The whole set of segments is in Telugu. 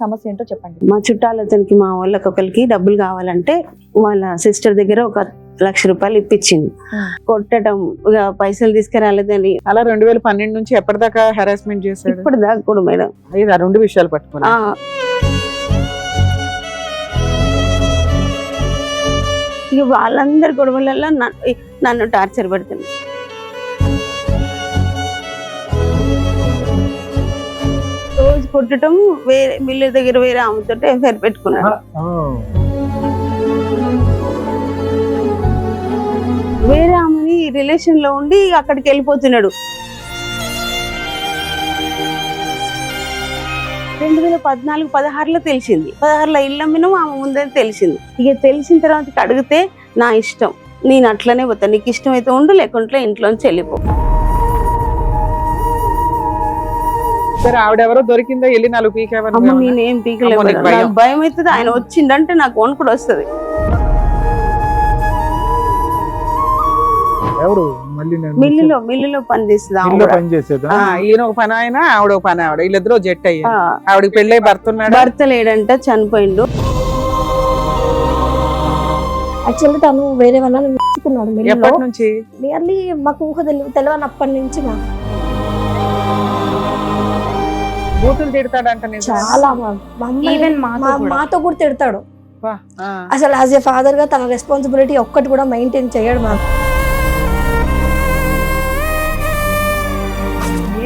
సమస్య ఏంటో చెప్పండి. మా చుట్టాలు అతనికి మా వాళ్ళకి ఒకరికి డబ్బులు కావాలంటే వాళ్ళ సిస్టర్ దగ్గర 1,00,000 రూపాయలు ఇప్పించింది. కొట్టడం, ఇక పైసలు తీసుకురాలేదని అలా 2012 నుంచి ఎప్పటిదాకా హెరాస్మెంట్ చేశాడు? ఇప్పుడు దాకా కూడా మేడం. ఆ రెండు విషయాలు పట్టుకున్నా. ఇక వాళ్ళందరి గొడవలలో నన్ను టార్చర్ పెడుతుంది. రోజు కొట్టడం, వేరే మిల్లు దగ్గర వేరే ఆమెతో ఎఫ్ఐఆర్ పెట్టుకున్నాడు. వేరే ఆమెని రిలేషన్ లో ఉండి అక్కడికి వెళ్ళిపోతున్నాడు. 2014-16లో తెలిసింది. 16లో ఇల్లు అమ్మినాం, ఆమె ముందే తెలిసింది. ఇక తెలిసిన తర్వాత అడిగితే నా ఇష్టం, నేను అట్లనే పోతాను, నీకు ఇష్టం అయితే ఉండు, లేకుంటే ఇంట్లోంచి వెళ్ళిపో. సరే, ఆవిడెవరో దొరికిందో వెళ్ళి 4 పీకేవని? నేనేం పీకలేదు, నాకు భయం అవుతుంది. ఆయన వచ్చిందంటే నాకు వణుకుడు వస్తుంది. మిల్లులో పని చేస్తుంది. ఈయన ఒక పని ఆయన, ఆవిడ ఒక పని ఆవిడ, వీళ్ళిద్దరూ జెట్ అయ్యారు. ఆవిడకి పెళ్ళై భర్త లేడంట, చనిపోయిండు. యాక్చువల్లీ తను వేరే వాళ్ళని మెచ్చుకున్నాడు. ఎప్పటి నుంచి? నియర్లీ మాకు ఊహ తెలియనప్పటి నుంచి బూతులు తిడతాడంట. చాలా మాతో కూడా తిడతాడు. అసలు యాజ్ ఏ ఫాదర్ గా తన రెస్పాన్సిబిలిటీ ఒక్కటి కూడా మెయింటైన్ చేయడు. మాకు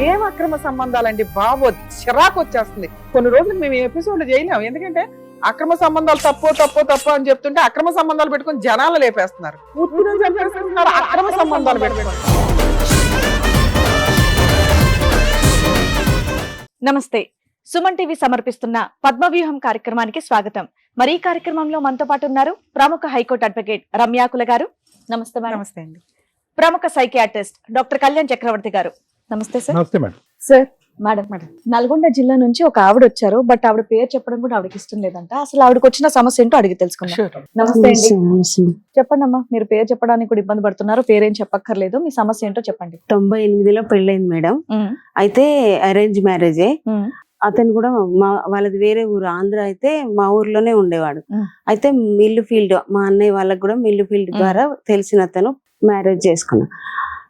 ఏం అక్రమ సంబంధాలండి బాబు, చిరాకు వచ్చేస్తుంది. కొన్ని రోజులు మేము ఎపిసోడ్ చేయలేము, ఎందుకంటే అక్రమ సంబంధాలు తప్పు అని చెప్తుంటే అక్రమ సంబంధాలు పెట్టుకుని జనాలు లేపేస్తున్నారు. అక్రమ సంబంధాలు పెట్టుకుని. నమస్తే, సుమన్ టీవీ సమర్పిస్తున్న పద్మవ్యూహం కార్యక్రమానికి స్వాగతం. మరి ఈ కార్యక్రమంలో మనతో పాటు ఉన్నారు ప్రముఖ హైకోర్టు అడ్వకేట్ రమ్యాకుల గారు. నమస్తే మేడం. నమస్తే అండి. ప్రముఖ సైకియాట్రిస్ట్ డాక్టర్ కళ్యాణ్ చక్రవర్తి గారు. నమస్తే సార్. నమస్తే మేడం. సార్, మేడం నల్గొండ జిల్లా నుంచి ఒక ఆవిడ వచ్చారు, బట్ ఆవిడ పేరు చెప్పడం కూడా ఆవిడకి ఇష్టం లేదంట. అసలు ఆవిడకి వచ్చిన సమస్య ఏంటో అడిగి తెలుసుకున్నాం. నమస్తే అండి. చెప్పండి అమ్మా, మీరు పేరు చెప్పడానికి కూడా ఇబ్బంది పడుతున్నారు. పేరేం చెప్పక్కర్లేదు, మీ సమస్య ఏంటో చెప్పండి. 98లో పెళ్ళైంది మేడం. అయితే అరేంజ్ మ్యారేజే. అతను కూడా వాళ్ళది వేరే ఊరు, ఆంధ్ర. అయితే మా ఊర్లోనే ఉండేవాడు. అయితే మిల్లు ఫీల్డ్, మా అన్నయ్య వాళ్ళకి కూడా మిల్లు ఫీల్డ్ ద్వారా తెలిసిన అతను మ్యారేజ్ చేసుకున్నా.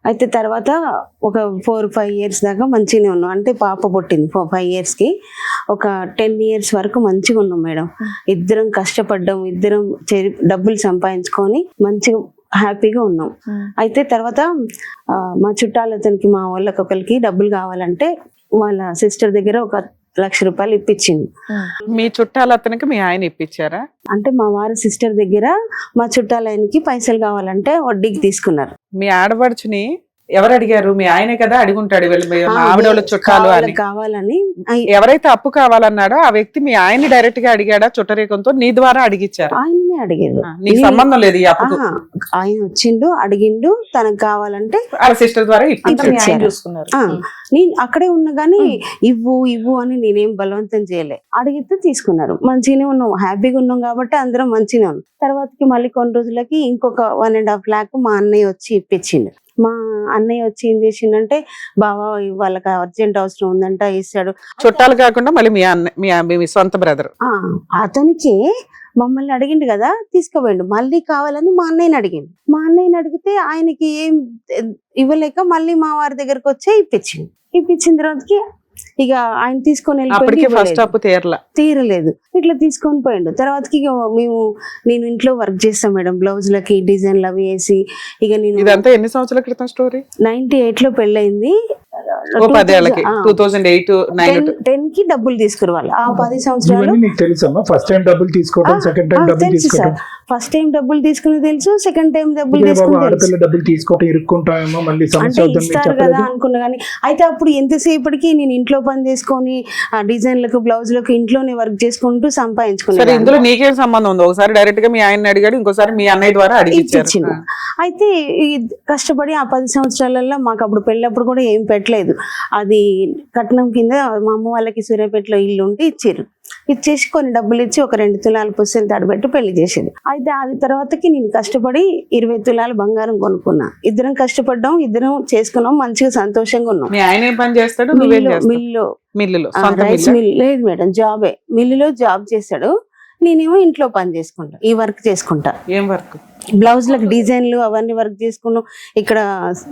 అయితే తర్వాత ఒక 4-5 ఇయర్స్ దాకా మంచిగానే ఉన్నాం. అంటే పాప పుట్టింది 5 ఇయర్స్కి. ఒక 10 ఇయర్స్ వరకు మంచిగా ఉన్నాం మేడం. ఇద్దరం కష్టపడ్డాం, ఇద్దరం డబ్బులు సంపాదించుకొని మంచిగా హ్యాపీగా ఉన్నాం. అయితే తర్వాత మా చుట్టాలు అతనికి మా వాళ్ళకి ఒకరికి డబ్బులు కావాలంటే వాళ్ళ సిస్టర్ దగ్గర 1,00,000 రూపాయలు ఇప్పించింది. మీ చుట్టాలు అతనికి మీ ఆయన ఇప్పించారా? అంటే మా వారి సిస్టర్ దగ్గర మా చుట్టాలయనకి పైసలు కావాలంటే వడ్డీకి తీసుకున్నారు. మీ ఆడపడుచుని ఎవరు అడిగారు? మీ ఆయనే కదా అడుగుంటాడు, ఆవిడ వాళ్ళ చుట్టాలు అని కావాలని. ఎవరైతే అప్పు కావాలన్నాడో ఆ వ్యక్తి మీ ఆయన్ని డైరెక్ట్ గా అడిగాడా? చుట్టరేకంతో నీ ద్వారా అడిగిచ్చారు? ఆయననే అడిగారు. నీకు సంబంధం లేదు ఈ అప్పుకు? ఆయన వచ్చిండు, అడిగిండు, తనకు కావాలంటే వాళ్ళ సిస్టర్ ద్వారా చూసుకున్నారు. నేను అక్కడే ఉన్నా గానీ ఇవ్వు అని నేనేం బలవంతం చేయలే. అడిగితే తీసుకున్నారు. మంచిగానే ఉన్నాం, హ్యాపీగా ఉన్నాం కాబట్టి అందరం మంచిగానే ఉన్నాం. తర్వాతకి మళ్ళీ కొన్ని రోజులకి ఇంకొక 1.5 lakh మా అన్నయ్య వచ్చి ఇప్పించిండు. మా అన్నయ్య వచ్చి ఏం చేసిండంటే, బావా వాళ్ళకి అర్జెంట్ అవసరం ఉందంట, ఇస్తాడు. చుట్టాలు కాకుండా మళ్ళీ మీ సొంత బ్రదర్ అతనికి మమ్మల్ని అడిగిండు కదా, తీసుకుపోయిండు. మళ్ళీ కావాలని మా అన్నయ్యని అడిగిండు. మా అన్నయ్యని అడిగితే ఆయనకి ఏం ఇవ్వలేక మళ్ళీ మా వారి దగ్గరకు వచ్చే ఇప్పించిన తర్వాతకి ఇక ఆయన తీసుకొని తీరలేదు, ఇట్లా తీసుకొని పోయిండు. తర్వాతకి ఇక నేను ఇంట్లో వర్క్ చేస్తాను మేడం, బ్లౌజులకి డిజైన్లు అవి వేసి. ఇక నేను ఇదంతా ఎన్ని సంవత్సరాల క్రితం స్టోరీ? 98లో పెళ్ళయింది. 10కి డబ్బులు తీసుకురావాలి. ఆ 10 సంవత్సరాలు ఫస్ట్ టైం డబ్బులు తీసుకోవడం, సెకండ్ టైం డబ్బులు తీసుకోవడం. ఫస్ట్ టైం డబ్బులు తీసుకుని తెలుసు, సెకండ్ టైం డబ్బులు తీసుకోవడం ఇరుక్కుంటామేమో, మళ్ళీ ఇస్తారు కదా అనుకున్నా. కానీ అయితే అప్పుడు ఎంతసేపటికి నేను ఇంట్లో పని చేసుకొని ఆ డిజైన్లకు బ్లౌజులకు ఇంట్లోనే వర్క్ చేసుకుంటూ సంపాదించుకున్నాను. ఇందులో నీకేం సంబంధం ఉంది? ఒకసారి డైరెక్ట్ గా మీ ఆయన అడిగాడు, ఇంకోసారి మీ అన్నయ్య ద్వారా అడిగించింది. అయితే ఈ కష్టపడి ఆ 10 సంవత్సరాలలో మాకు అప్పుడు పెళ్ళప్పుడు కూడా ఏం పెట్టలేదు. అది కట్నం కింద మా అమ్మ వాళ్ళకి సూర్యాపేటలో ఇల్లు ఉంటే ఇచ్చేసి కొన్ని డబ్బులు ఇచ్చి ఒక 2 తులాలు పుస్తకం తాడబెట్టి పెళ్లి చేసేది. అయితే అది తర్వాతకి నేను కష్టపడి 20 తులాలు బంగారం కొనుక్కున్నా. ఇద్దరం కష్టపడ్డాం, ఇద్దరం చేసుకున్నాం, మంచిగా సంతోషంగా ఉన్నాం. మీ ఆయన ఏం పని చేస్తాడు, నువ్వేం చేస్తావు? మిల్లులో సొంత రైస్ మిల్లా? మిల్ లేదు మేడం, జాబే. మిల్లులో జాబ్ చేస్తాడు, నేనేమో ఇంట్లో పని చేసుకుంటా, ఈ వర్క్ చేసుకుంటా. ఏం వర్క్? బ్లౌజ్లకు డిజైన్లు అవన్నీ వర్క్ చేసుకున్నాం. ఇక్కడ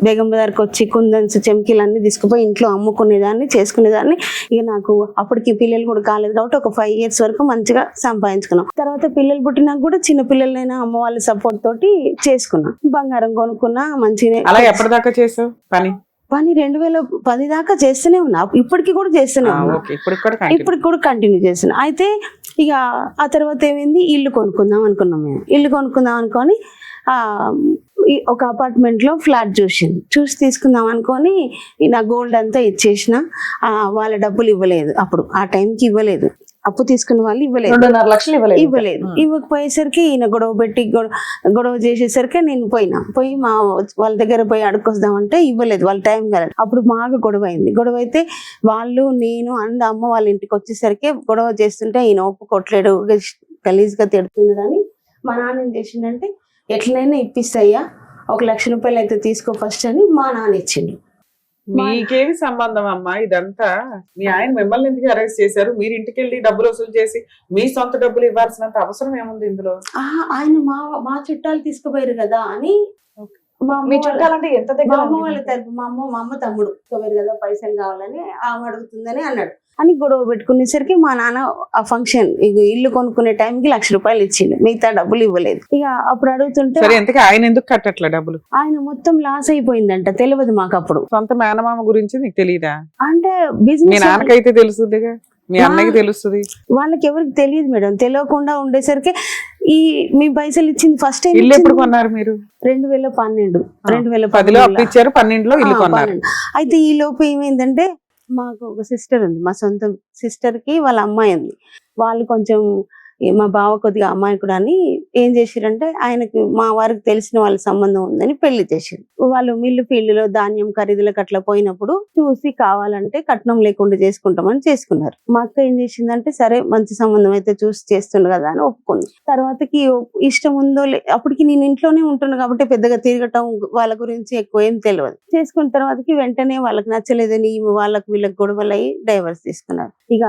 బేగం బజార్కి వచ్చి కుందన్స్ చెమ్కీలు అన్ని తీసుకుపోయి ఇంట్లో అమ్ముకునేదాన్ని, చేసుకునేదాన్ని. ఇక నాకు అప్పటికి పిల్లలు కూడా కాలేదు కాబట్టి ఒక 5 years వరకు మంచిగా సంపాదించుకున్నాం. తర్వాత పిల్లలు పుట్టినాక కూడా చిన్న పిల్లలైనా అమ్మ వాళ్ళ సపోర్ట్ తోటి చేసుకున్నా, బంగారం కొనుక్కున్నా మంచిగా. అలా ఎప్పటిదాకా చేసావు పని? 2010 దాకా చేస్తూనే ఉన్నా, ఇప్పటికి కూడా చేస్తూనే ఉన్నా, ఇప్పటికి కూడా కంటిన్యూ చేస్తున్నా. అయితే ఇక ఆ తర్వాత ఏమైంది, ఇల్లు కొనుక్కుందాం అనుకున్నాం. మేము ఇల్లు కొనుక్కుందాం అనుకొని ఒక అపార్ట్మెంట్ లో ఫ్లాట్ చూసి తీసుకుందాం అనుకొని నా గోల్డ్ అంతా ఇచ్చేసిన. వాళ్ళ డబ్బులు ఇవ్వలేదు, అప్పుడు ఆ టైంకి ఇవ్వలేదు, అప్పు తీసుకున్న వాళ్ళు ఇవ్వలేదు, 2.5 లక్షలు ఇవ్వలేదు. ఇవ్వకపోయేసరికి ఈయన గొడవ చేసేసరికి నేను పోయి మా వాళ్ళ దగ్గర పోయి అడుక్కొస్తామంటే ఇవ్వలేదు, వాళ్ళ టైం కాలేదు. అప్పుడు బాగా గొడవ అయింది. గొడవ అయితే వాళ్ళు నేను అమ్మ వాళ్ళ ఇంటికి వచ్చేసరికి గొడవ చేస్తుంటే ఈయన ఒప్పుకోట్లేడు, గలీజ్గా తిడుతున్నాడని మా నాన్న ఏం చేసిండంటే, ఎట్లనైనా ఇప్పిస్తాయ్యా, 1 లక్ష రూపాయలు అయితే తీసుకో ఫస్ట్ అని మా నాన్న ఇచ్చిండు. మీకేమి సంబంధం అమ్మా ఇదంతా? మీ ఆయన మిమ్మల్ని ఎందుకు అరెస్ట్ చేశారు? మీరు ఇంటికి వెళ్ళి డబ్బులు వసూలు చేసి మీ సొంత డబ్బులు ఇవ్వాల్సినంత అవసరం ఏముంది ఇందులో? ఆయన మా చుట్టాలు తీసుకుపోయారు కదా అని, మీ చుట్టాలంటే ఎంత దగ్గర? మా అమ్మ వాళ్ళ తరపు మా అమ్మ తమ్ముడు తీసుకుపోయారు కదా, పైసలు కావాలని ఆమె అడుగుతుందని అన్నాడు అని గొడవ పెట్టుకునేసరికి మా నాన్న ఆ ఫంక్షన్ ఇల్లు కొనుక్కునే టైంకి 1 లక్ష రూపాయలు ఇచ్చిండు, మిగతా డబ్బులు ఇవ్వలేదు. ఇక అప్పుడు అడుగుతుంటే ఆయన ఎందుకు కట్టట్లే డబ్బులు? ఆయన మొత్తం లాస్ అయిపోయిందంట, తెలియదు మాకు అప్పుడు. సొంత మేనమామ గురించి నీకు తెలియదా? అంటే మీ బిజినెస్ నాన్నకైతే తెలుస్తుందిగా, మీ అన్నకి తెలుస్తుంది. వాళ్ళకి ఎవరికి తెలియదు మేడం, తెలియకుండా ఉండేసరికి మీ పైసలు ఇచ్చింది ఫస్ట్ టైం. ఇల్లు ఎప్పుడు కొన్నారు మీరు? 2012 2010లో అప్పు ఇచ్చారు, 12లో ఇల్లు కొన్నారు. అయితే ఈ లోపు ఏమైందంటే, మాకు ఒక సిస్టర్ ఉంది, మా సొంత సిస్టర్ కి వాళ్ళ అమ్మాయి ఉంది. వాళ్ళు కొంచెం మా బావ కొద్దిగా అమాయకుడు అని ఏం చేసిరంటే, ఆయనకి మా వారికి తెలిసిన వాళ్ళ సంబంధం ఉందని పెళ్లి చేసిరు. వాళ్ళు మిల్లు ఫీల్డ్ లో ధాన్యం ఖరీదులకు అట్లా పోయినప్పుడు చూసి కావాలంటే కట్నం లేకుండా చేసుకుంటామని చేసుకున్నారు. మా అక్క ఏం చేసిందంటే, సరే మంచి సంబంధం అయితే చూసి చేస్తుండు కదా అని ఒప్పుకుంది. తర్వాతకి ఇష్టం ఉందో అప్పటికి నేను ఇంట్లోనే ఉంటున్నా కాబట్టి పెద్దగా తిరగటం వాళ్ళ గురించి ఎక్కువ ఏం తెలియదు. చేసుకున్న తర్వాతకి వెంటనే వాళ్ళకి నచ్చలేదని వీళ్ళకి గొడవలు అయ్యి డైవర్స్ తీసుకున్నారు. ఇక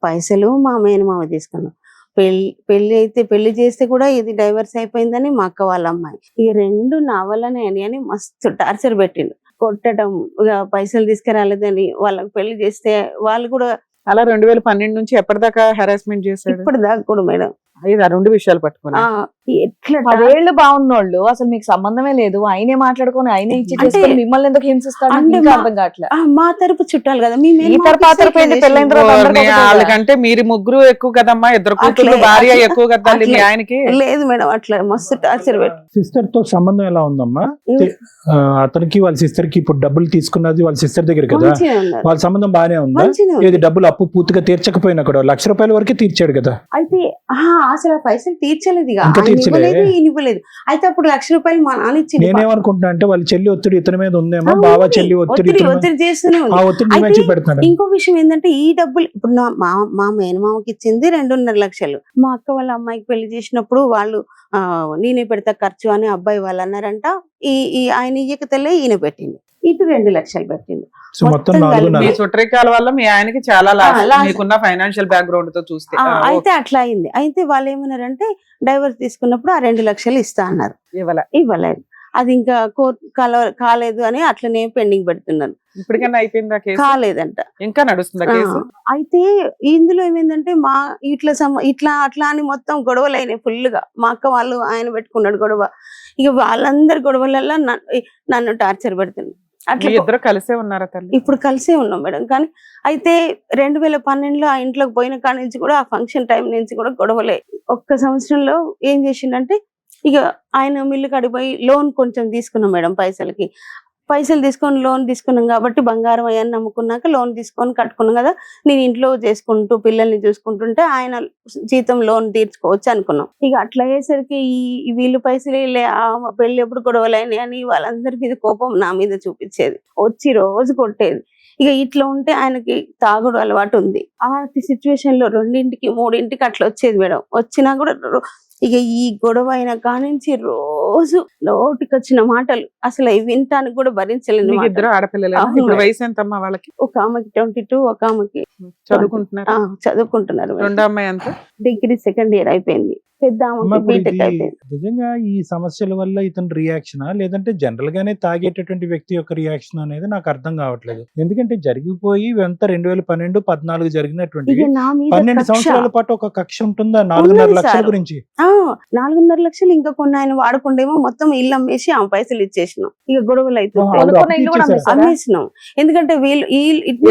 పైసలు మా మేనమామ తీసుకున్నాం. పెళ్లి చేస్తే కూడా ఇది డైవర్స్ అయిపోయిందని మా అక్క వాళ్ళ అమ్మాయి. ఈ 2 నా వల్లనే అని మస్తు టార్చర్ పెట్టిండు, కొట్టడం, ఇక పైసలు తీసుకురాలేదని. వాళ్ళకి పెళ్లి చేస్తే వాళ్ళు కూడా అలా 2012 నుంచి ఎప్పటిదాకా హెరాస్మెంట్ చేశాడు? ఇప్పటిదాకా కూడా మేడం. ఆ 2 విషయాలు పట్టుకున్నా. ఎట్లా 10 ఏళ్ళు బాగున్నోళ్ళు అసలు మీకు సంబంధమే లేదు, ఆయనే మాట్లాడుకొని ఆయనే ఇచ్చి చేసుకొని మిమ్మల్ని ఎందుకు హింసిస్తాడు ఇంకా అర్థం కావట్లేదు. మా తరపు చుట్టాలు కదా, వాళ్ళకంటే మీరు ముగ్గురు ఎక్కువ కదమ్మా, 2 కూతురు భార్య ఎక్కువ కదా మీ ఆయనకి. లేదు మేడం, అట్లా మస్తు టార్చర్ పెట్టి. సిస్టర్ తో సంబంధం ఎలా ఉందమ్మా? అతనికి వాళ్ళ సిస్టర్ కి ఇప్పుడు డబ్బులు తీసుకున్నది వాళ్ళ సిస్టర్ దగ్గర కదా, వాళ్ళ సంబంధం బాగానే ఉందా? ఏది డబ్బులు అప్పు పూర్తిగా తీర్చకపోయినా కూడా 1 లక్ష రూపాయల వరకే తీర్చాడు కదా. అయితే అసలు ఆ పైసలు తీర్చలేదు, ఇవ్వలేదు. అయితే అప్పుడు 1 లక్ష రూపాయలు మా నాన్న ఇచ్చింది. నేనేమనుకుంటున్నా అంటే వాళ్ళ చెల్లి ఒత్తిడి ఇతని మీద ఉందేమో, బావ చెల్లి ఒత్తిడి చేస్తూనే ఉంది. ఇంకో విషయం ఏంటంటే, ఈ డబ్బులు ఇప్పుడు మా మేనమామకి ఇచ్చింది 2.5 లక్షలు. మా అక్క వాళ్ళ అమ్మాయికి పెళ్లి చేసినప్పుడు వాళ్ళు నేనే పెడతా ఖర్చు అని అబ్బాయి వాళ్ళు అన్నారంట. ఈ ఆయన ఇయ్యకతలే ఈయన పెట్టింది, ఇటు 2 లక్షలు పెట్టింది. మీ చుట్టరికాల వల్ల మీ ఆయనకి చాలా మీకున్న ఫైనాన్షియల్ బ్యాక్గ్రౌండ్ తో చూస్తే. అయితే అట్లా అయింది. అయితే వాళ్ళు ఏమన్నారంటే, డైవర్స్ తీసుకున్నప్పుడు ఆ 2 లక్షలు ఇస్తా అన్నారు, ఇవ్వలేదు. అది ఇంకా కోర్టు కాలేదు అని అట్లనే పెండింగ్ పెడుతున్నారు. ఇప్పటికైనా అయిపోయిందా కేసు? కాలేదంట, ఇంకా నడుస్తుందా కేసు? అయితే ఇందులో ఏమైందంటే, ఇట్లా అట్లా అని మొత్తం గొడవలు అయినాయి ఫుల్ గా. మా అక్క వాళ్ళు ఆయన పెట్టుకున్నాడు గొడవ. ఇక వాళ్ళందరి గొడవలలో నన్ను టార్చర్ పెడుతున్నారు. అట్లా ఇద్దరు కలిసే ఉన్నారా తల్లి? ఇప్పుడు కలిసే ఉన్నాం మేడం. కానీ అయితే 2012లో ఆ ఇంట్లోకి పోయిన కాడ నుంచి కూడా, ఆ ఫంక్షన్ టైం నుంచి కూడా గొడవలే. 1 సంవత్సరంలో ఏం చేసిండంటే, ఇక ఆయన మిల్లు కడిపోయి లోన్ కొంచెం తీసుకున్నాం మేడం పైసలకి. పైసలు తీసుకొని లోన్ తీసుకున్నాం కాబట్టి బంగారం అయ్యాన్ని నమ్ముకున్నాక లోన్ తీసుకొని కట్టుకున్నాం కదా, నేను ఇంట్లో చేసుకుంటూ పిల్లల్ని చూసుకుంటుంటే ఆయన జీతం లోన్ తీర్చుకోవచ్చు అనుకున్నాం. ఇక అట్లా అయ్యేసరికి ఈ వీళ్ళు పైసలు పెళ్లి ఎప్పుడు గొడవలైనాయి అని వాళ్ళందరి మీద కోపం నా మీద చూపించేది, వచ్చి రోజు కొట్టేది. ఇక ఇట్లా ఉంటే ఆయనకి తాగుడు అలవాటు ఉంది. ఆ సిచ్యువేషన్ లో 2ంటికి 3ంటికి అట్లా వచ్చేది మేడం. వచ్చినా కూడా ఇక ఈ గొడవ అయిన కానించి రోజు నోటికి వచ్చిన మాటలు అసలు వినటానికి కూడా భరించలేని మీకు ఇద్దరు ఆడపిల్లలు. అవును ఇప్పుడు మేడం. వయసు ఎంతమ్మా వాళ్ళకి? ఒక ఆమెకి 22, ఒక ఆమెకి చదువుకుంటున్నారు. చదువుకుంటున్నారు. రెండో అమ్మాయి ఎంత? డిగ్రీ 2nd ఇయర్ అయిపోయింది. పెద్ద అమ్మ, ఆమెకి ఇప్పుడు బీటెక్ ఇది అయిపోయింది. నిజంగా ఈ సమస్యల వల్ల ఇతని రియాక్షనా లేదంటే జనరల్ గానే తాగేటటువంటి వ్యక్తి యొక్క రియాక్షన్ అనేది నాకు అర్థం కావట్లేదు. ఎందుకంటే జరిగిపోయి ఇవంతా 2012, 14 జరిగినటువంటి ఇక నా మీద 12 కక్ష. సంవత్సరాల పాటు ఒక కక్ష ఉంటుందా? 4.5 ఉన్నది లక్షల సార్. గురించి 4.5 లక్షలు ఇంకా కొన్ని ఆయన వాడకుండేమో మొత్తం ఇల్లు అమ్మేసి ఆమె పైసలు ఇచ్చేసినాం. ఇక గొడవలు అయితే ఆహా, ఆవిడ కొనుక్కున్న ఇల్లు కూడా అప్పు ఇచ్చేసారా? అమ్మేసినాం. ఎందుకంటే వీళ్ళు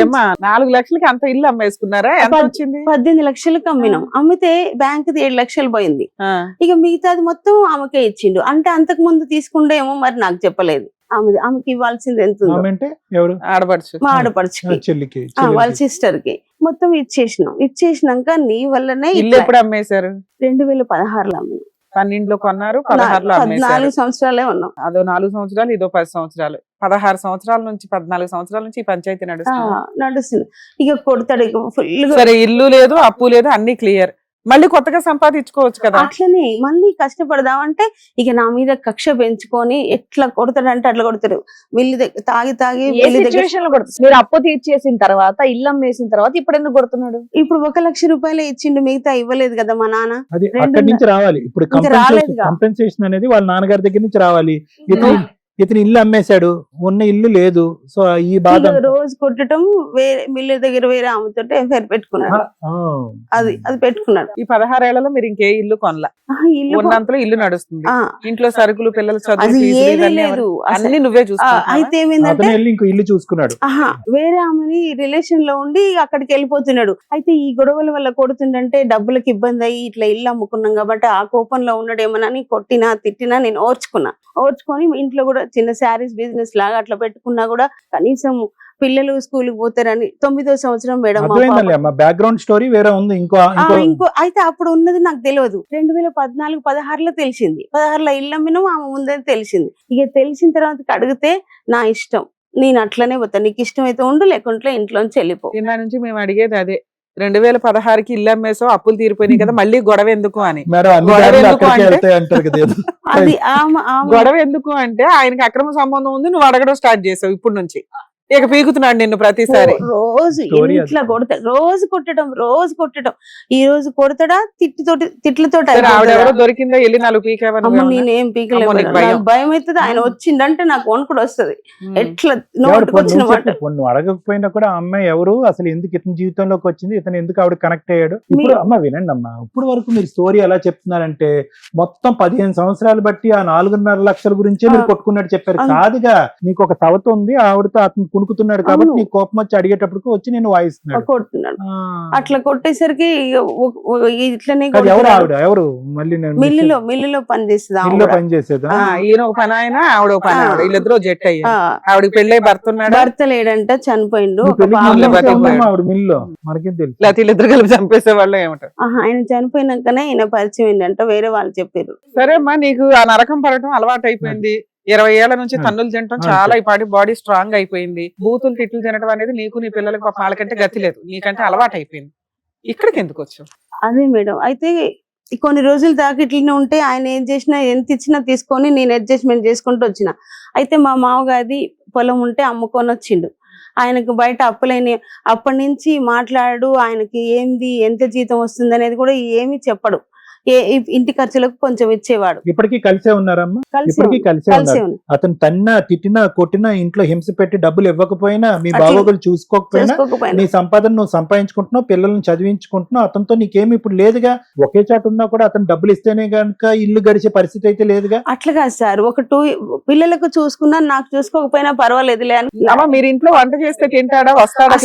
ఏమ్మా 4 లక్షలకి అంత ఇల్లు అమ్మేసుకున్నారా? ఎంత వచ్చింది? 18 లక్షలకు అమ్మినాం. అమ్మితే బ్యాంక్ 7 లక్షలు పోయింది. ఆ, ఇక మిగతాది మొత్తం ఆమెకే ఇచ్చిండు. అంటే అంతకు ముందు తీసుకుండేమో మరి నాకు చెప్పలేదు. ఆమెకి ఇవ్వాల్సింది ఎంత ఉందో. ఆమె అంటే ఎవరు? ఆడపడుచు. మా ఆడపడుచుకి, చెల్లికి వాళ్ళ సిస్టర్ కి మొత్తం ఇచ్చేసినాం. ఇచ్చేసినాక నీ వల్లనే ఇల్లు ఎప్పుడు అమ్మేశారు? 2016లో అమ్మినాం. 12లో కొన్నారు, 16లో అమ్మేశారు. 14 సంవత్సరాలే ఉన్నాం. అదో 4 సంవత్సరాలు, ఇదో 10 సంవత్సరాలు. 16 సంవత్సరాల నుంచి 14 సంవత్సరాల నుంచి ఈ పంచాయతీ నడుస్తుంది. నడుస్తుంది. ఇక కొడతాడు, ఇక ఫుల్ సరే, ఇల్లు లేదు, అప్పు లేదు, అన్ని క్లియర్. మళ్ళీ కొత్తగా సంపాదించుకోవచ్చు కదా. అట్లనే మళ్ళీ కష్టపడదామంటే ఇక నా మీద కక్ష పెంచుకొని ఎట్లా కొడతాడంటే అట్లా కొడతాడు. వీళ్ళ దగ్గర తాగి తాగి ఏ వీళ్ళ దగ్గర సిచ్యువేషన్ లో కొడుతుంది? మీరు అప్పు తీర్చేసిన తర్వాత, ఇల్లు అమ్మేసిన తర్వాత ఇప్పుడు ఎందుకు కొడుతున్నాడు? ఇప్పుడు 1 లక్ష రూపాయలు ఇచ్చిండు, మిగతా ఇవ్వలేదు కదా మా నాన్న. అది రెండు అక్కడి నుంచి రావాలి. ఇప్పుడు ఇంకా రాలేదుగా. కంపెన్సేషన్ అనేది వాళ్ళ నాన్నగారి దగ్గర నుంచి రావాలి. ఇతను ఇల్లు అమ్మేశాడు, ఉన్న ఇల్లు లేదు. సో ఈ బాధ ఇక రోజు కొట్టడం, వేరే మిల్లు దగ్గర వేరే ఆమెతో ఎఫ్ఐఆర్ పెట్టుకున్నాడు. అది పెట్టుకున్నాడు. ఈ 16 ఏళ్లలో మీరు ఇంకే ఇల్లు కొనలా, ఇల్లు ఉన్నంతలో ఇల్లు నడుస్తుంది. ఆ, ఇంట్లో సరుకులు, పిల్లల చదువు, అది ఫీజులు, ఏదీ ఇవన్నీ లేదు. అన్ని నువ్వే చూసుకుంటున్నావా? అయితే ఏమైందంటే అతను వెళ్ళి ఇంకో ఇల్లు చూసుకున్నాడు. వేరే ఆమెని రిలేషన్ లో ఉండి అక్కడికి వెళ్ళిపోతున్నాడు. అయితే ఈ గొడవల వల్ల కొడుతుండంటే డబ్బులకు ఇబ్బంది అయ్యి ఇట్లా ఇల్లు అమ్ముకున్నాం కాబట్టి ఆ కోపంలో ఉన్నాడేమోనని కొట్టినా తిట్టినా నేను ఓర్చుకొని ఇంట్లో కూడా చిన్న శారీస్ బిజినెస్ లాగా అట్లా పెట్టుకున్నా కూడా కనీసం పిల్లలు స్కూల్ కి పోతారని 9వ సంవత్సరం మేడం బ్యాక్గ్రౌండ్ స్టోరీ వేరే ఉంది. ఇంకో అయితే అప్పుడు ఉన్నది నాకు తెలియదు. 2014, 16లో తెలిసింది. 16లో ఇల్లు అమ్మినాం, ఆమె ముందని తెలిసింది. ఇక తెలిసిన తర్వాత అడిగితే నా ఇష్టం, నేను అట్లనే పోతాను, నీకు ఇష్టం అయితే ఉండు, లేకుంటే ఇంట్లోంచి వెళ్ళిపో. నిన్న నుంచి మేము అడిగేది అదే. 2016కి ఇల్లు అమ్మేసావు, అప్పులు తీరిపోయినాయి కదా, మళ్ళీ గొడవ ఎందుకు అని. అది గొడవ ఎందుకు అంటే ఆయనకి అక్రమ సంబంధం ఉంది, నువ్వు అడగడం స్టార్ట్ చేసావు ఇప్పుడు నుంచి. ఇక పీకుతున్నాడు నిన్ను ప్రతిసారి. రోజు ఇట్లా కొడతాడు, రోజు కొట్టడం. ఈ రోజు కొడతాడా, తిట్లతో ఆవిడెవరో దొరికిందా, వెళ్ళి 4 పీకేవని? నేనేం పీకలేదు, భయం అవుతుంది. ఆయన వచ్చిండంటే నాకు వణుకుడు వస్తుంది. ఎట్లా నోటికి వచ్చిన మాట. నువ్వు అడగకపోయినా కూడా అమ్మాయి ఎవరు, అసలు ఎందుకు ఇతని జీవితంలోకి వచ్చింది, ఇతను ఎందుకు ఆవిడ కనెక్ట్ అయ్యాడు. ఇప్పుడు అమ్మ వినండి అమ్మా, ఇప్పుడు వరకు మీరు స్టోరీ ఎలా చెప్తున్నారంటే మొత్తం 15 సంవత్సరాలు బట్టి ఆ 4.5 లక్షల గురించే మీరు కొట్టుకున్నట్టు చెప్పారు. కాదుగా, నీకు ఒక సవత ఉంది, ఆవిడతో అతను కునుకుతున్నాడు కాబట్టి నీ కోపం వచ్చి అడిగేటప్పుడు వచ్చి నేను వాయిస్తున్నాడు, కొడుతున్నాడు. అట్లా కొట్టేసరికి ఇట్లనే ఎవరు మళ్ళీ మిల్లులో పనిచేసేదా? ఈయన ఒక పని ఆయన, ఆవిడ ఒక పని ఆవిడ, వీళ్ళిద్దరూ జట్ అయ్యారు. ఆవిడకి పెళ్ళై భర్త లేడంట, చనిపోయిండు. ఆవిడ మిల్లులో మనకేం తెలుసు, లేకపోతే వీళ్ళిద్దరు కలిపి చంపేసే వాళ్ళు ఏమంటారు. ఆయన చనిపోయినాకనే ఈయన పరిచయం ఏంటంట, వేరే వాళ్ళు చెప్పారు. సరే అమ్మా, నీకు ఆ నరకం పడటం అలవాటు అయిపోయింది. 20 ఏళ్ల నుంచి తన్నులు తినటం చాలా, ఈ పాటి బాడీ స్ట్రాంగ్ అయిపోయింది. బూతులు తిట్లు తినడం అనేది నీకు నీ పిల్లలకి పాప వాళ్ళకంటే గతి లేదు, నీకంటే అలవాటు అయిపోయింది. ఇక్కడికి ఎందుకు వచ్చావు? అదే మేడం, అయితే కొన్ని రోజులు దాకా ఇట్లనే ఉంటే ఆయన ఏం చేసినా, ఎంత ఇచ్చినా తీసుకొని నేను అడ్జస్ట్మెంట్ చేసుకుంటూ వచ్చిన. అయితే మా మామగారి పొలం ఉంటే అమ్ముకొని వచ్చిండు. ఆయనకు బయట అప్పులైన అప్పటి నుంచి మాట్లాడు, ఆయనకి ఏంది ఎంత జీతం వస్తుంది అనేది కూడా ఏమి చెప్పడు. ఇంటి ఖర్చులకు కొంచెం ఇచ్చేవాడు. ఇప్పటికీ కలిసే ఉన్నారమ్మా? ఇప్పటికీ కలిసే ఉన్నారు. అతను తన్నా తిట్టినా కొట్టినా ఇంట్లో హింస పెట్టి డబ్బులు ఇవ్వకపోయినా, మీ బాగోగులు చూసుకోకపోయినా, నీ సంపాదన నువ్వు సంపాదించుకుంటున్నావు, పిల్లల్ని చదివించుకుంటున్నావు, అతనితో నీకేమి ఇప్పుడు లేదుగా. ఒకే చాటు ఉన్నా కూడా అతను డబ్బులు ఇస్తేనే గనుక ఇల్లు గడిచే పరిస్థితి అయితే లేదుగా. అట్లా కాదు సార్, ఒక 2 పిల్లలకు చూసుకున్నా, నాకు చూసుకోకపోయినా పర్వాలేదులే అని. మీరు ఇంట్లో వంట చేస్తే తింటాడా, వస్తాడా?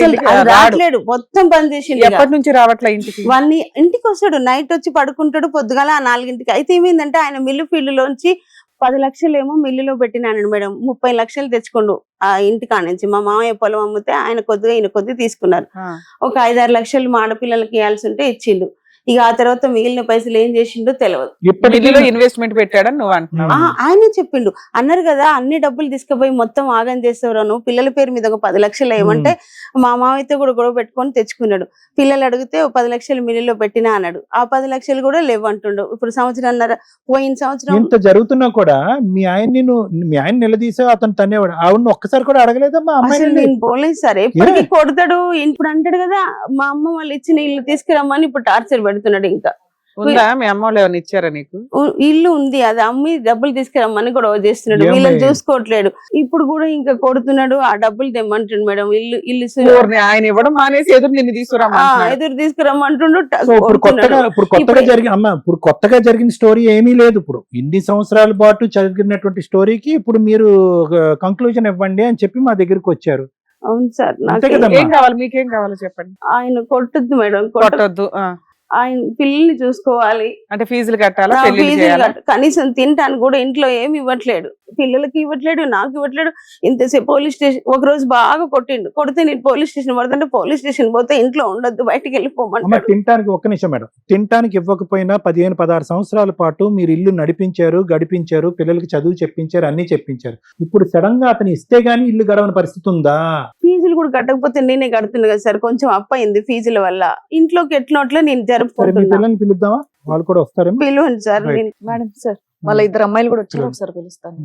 రావట్లేడు, మొత్తం పని చేసి. ఎప్పటి నుంచి రావట్లే ఇంటికి? ఇంటికి వస్తాడు, నైట్ వచ్చి పడుకుంటాడు, పొద్దుగాల 4 గంటలకి. అయితే ఏమైందంటే ఆయన మిల్లు ఫీల్డ్ లోంచి 10 లక్షలు ఏమో మిల్లులో పెట్టినాను మేడం, 30 లక్షలు తెచ్చుకోండు ఆ ఇంటి కాడ నుంచి. మా మామయ్య పొలం అమ్మితే ఆయన కొద్దిగా ఈయన కొద్దిగా తీసుకున్నారు. ఒక 5-6 లక్షలు మా ఆడపిల్లలకి ఇవ్వాల్సి ఉంటే ఇచ్చిండు. ఇక ఆ తర్వాత మిగిలిన పైసలు ఏం చేసిండో తెలియదు. ఇప్పటిలో ఇన్వెస్ట్మెంట్ పెట్టాడని నువ్వు అంటున్నావు. ఆయనే చెప్పిండు, అన్నారు కదా అన్ని డబ్బులు తీసుకుపోయి మొత్తం ఆగం చేసేవారు, నువ్వు పిల్లల పేరు మీద ఒక 10 లక్షలు ఏమంటే మా మామయ్యతో కూడా గొడవ పెట్టుకొని తెచ్చుకున్నాడు. పిల్లలు అడిగితే 10 లక్షలు మిల్లులో పెట్టినా అన్నాడు. ఆ 10 లక్షలు కూడా లేవు అంటుండు. ఇప్పుడు సంవత్సరం పోయిన సంవత్సరం ఇంత జరుగుతున్నా కూడా మీ ఆయన నిలదీసా అతను తనేవాడు. ఆవిడ ఒక్కసారి కూడా అడగలేదమ్మా అసలు అమ్మాయి? నేను పోలేదు సార్, ఎప్పటికీ కొడతాడు. ఇప్పుడు అంటాడు కదా మా అమ్మ వాళ్ళు ఇచ్చిన ఇల్లు తీసుకురమ్మని ఇప్పుడు టార్చర్ పెడుతున్నాడు. ఇంకా ఉందా మీ అమ్మ వాళ్ళు ఏమైనా ఇచ్చారా నీకు? ఇల్లు ఉంది, అది అమ్మి డబ్బులు తీసుకురమ్మని గొడవ చేస్తున్నాడు. వీళ్ళని చూసుకోవట్లేడు. ఇప్పుడు కూడా ఇంకా కొడుతున్నాడు, ఆ డబ్బులు తెమ్మంటుండు మేడం. ఇల్లు ఆయన ఇవ్వడం మానేసి ఎదురు నిన్ను తీసుకురమ్మంటున్నాడు. ఎదురు తీసుకురమ్మంటుండు. ఇప్పుడు కొత్తగా జరిగిన స్టోరీ ఏమీ లేదు. ఇప్పుడు ఇన్ని సంవత్సరాల పాటు జరిగినటువంటి స్టోరీకి ఇప్పుడు మీరు కంక్లూజన్ ఇవ్వండి అని చెప్పి మా దగ్గరికి వచ్చారు. అవును సార్, నాకు ఏం కావాలి, మీకేం కావాలో చెప్పండి. ఆయన కొట్టద్దు మేడం, కొట్టొద్దు. ఆయన పిల్లల్ని చూసుకోవాలి. అంటే ఫీజులు కట్టాలా? కనీసం తినటానికి కూడా ఇంట్లో ఏమి ఇవ్వట్లేడు. పిల్లలకి ఇవ్వట్లేడు, నాకు ఇవ్వట్లేడు. ఇంతసేపు పోలీస్ స్టేషన్ ఒక రోజు బాగా కొట్టిండు. కొడితే నేను పోలీస్ స్టేషన్ పడుతుంటే పోలీస్ స్టేషన్ పోతే ఇంట్లో ఉండొద్దు, బయటికి వెళ్ళిపోమంటాడు. తినటానికి ఒక్క నిమిషం మేడం, తినటానికి ఇవ్వకపోయినా 15-16 సంవత్సరాల పాటు మీరు ఇల్లు నడిపించారు, గడిపించారు, పిల్లలకి చదువు చెప్పించారు, అన్ని చెప్పించారు. ఇప్పుడు సడన్ గా అతను ఇస్తే గానీ ఇల్లు గడవని పరిస్థితి ఉందా? ఫీజులు కూడా కట్టకపోతే నేనే కడుతున్నా కదా సార్, కొంచెం అప్ అయింది ఫీజుల వల్ల. ఇంట్లోకి ఎట్లా నేను జరుపుకుంటున్నా. పిల్లల్ని పిలుద్దామా, వాళ్ళు కూడా వస్తారేమో? పిలువండి సార్. మేడం సార్, వాళ్ళ 2 అమ్మాయిలు కూడా వచ్చారు, ఒకసారి పిలుస్తాను.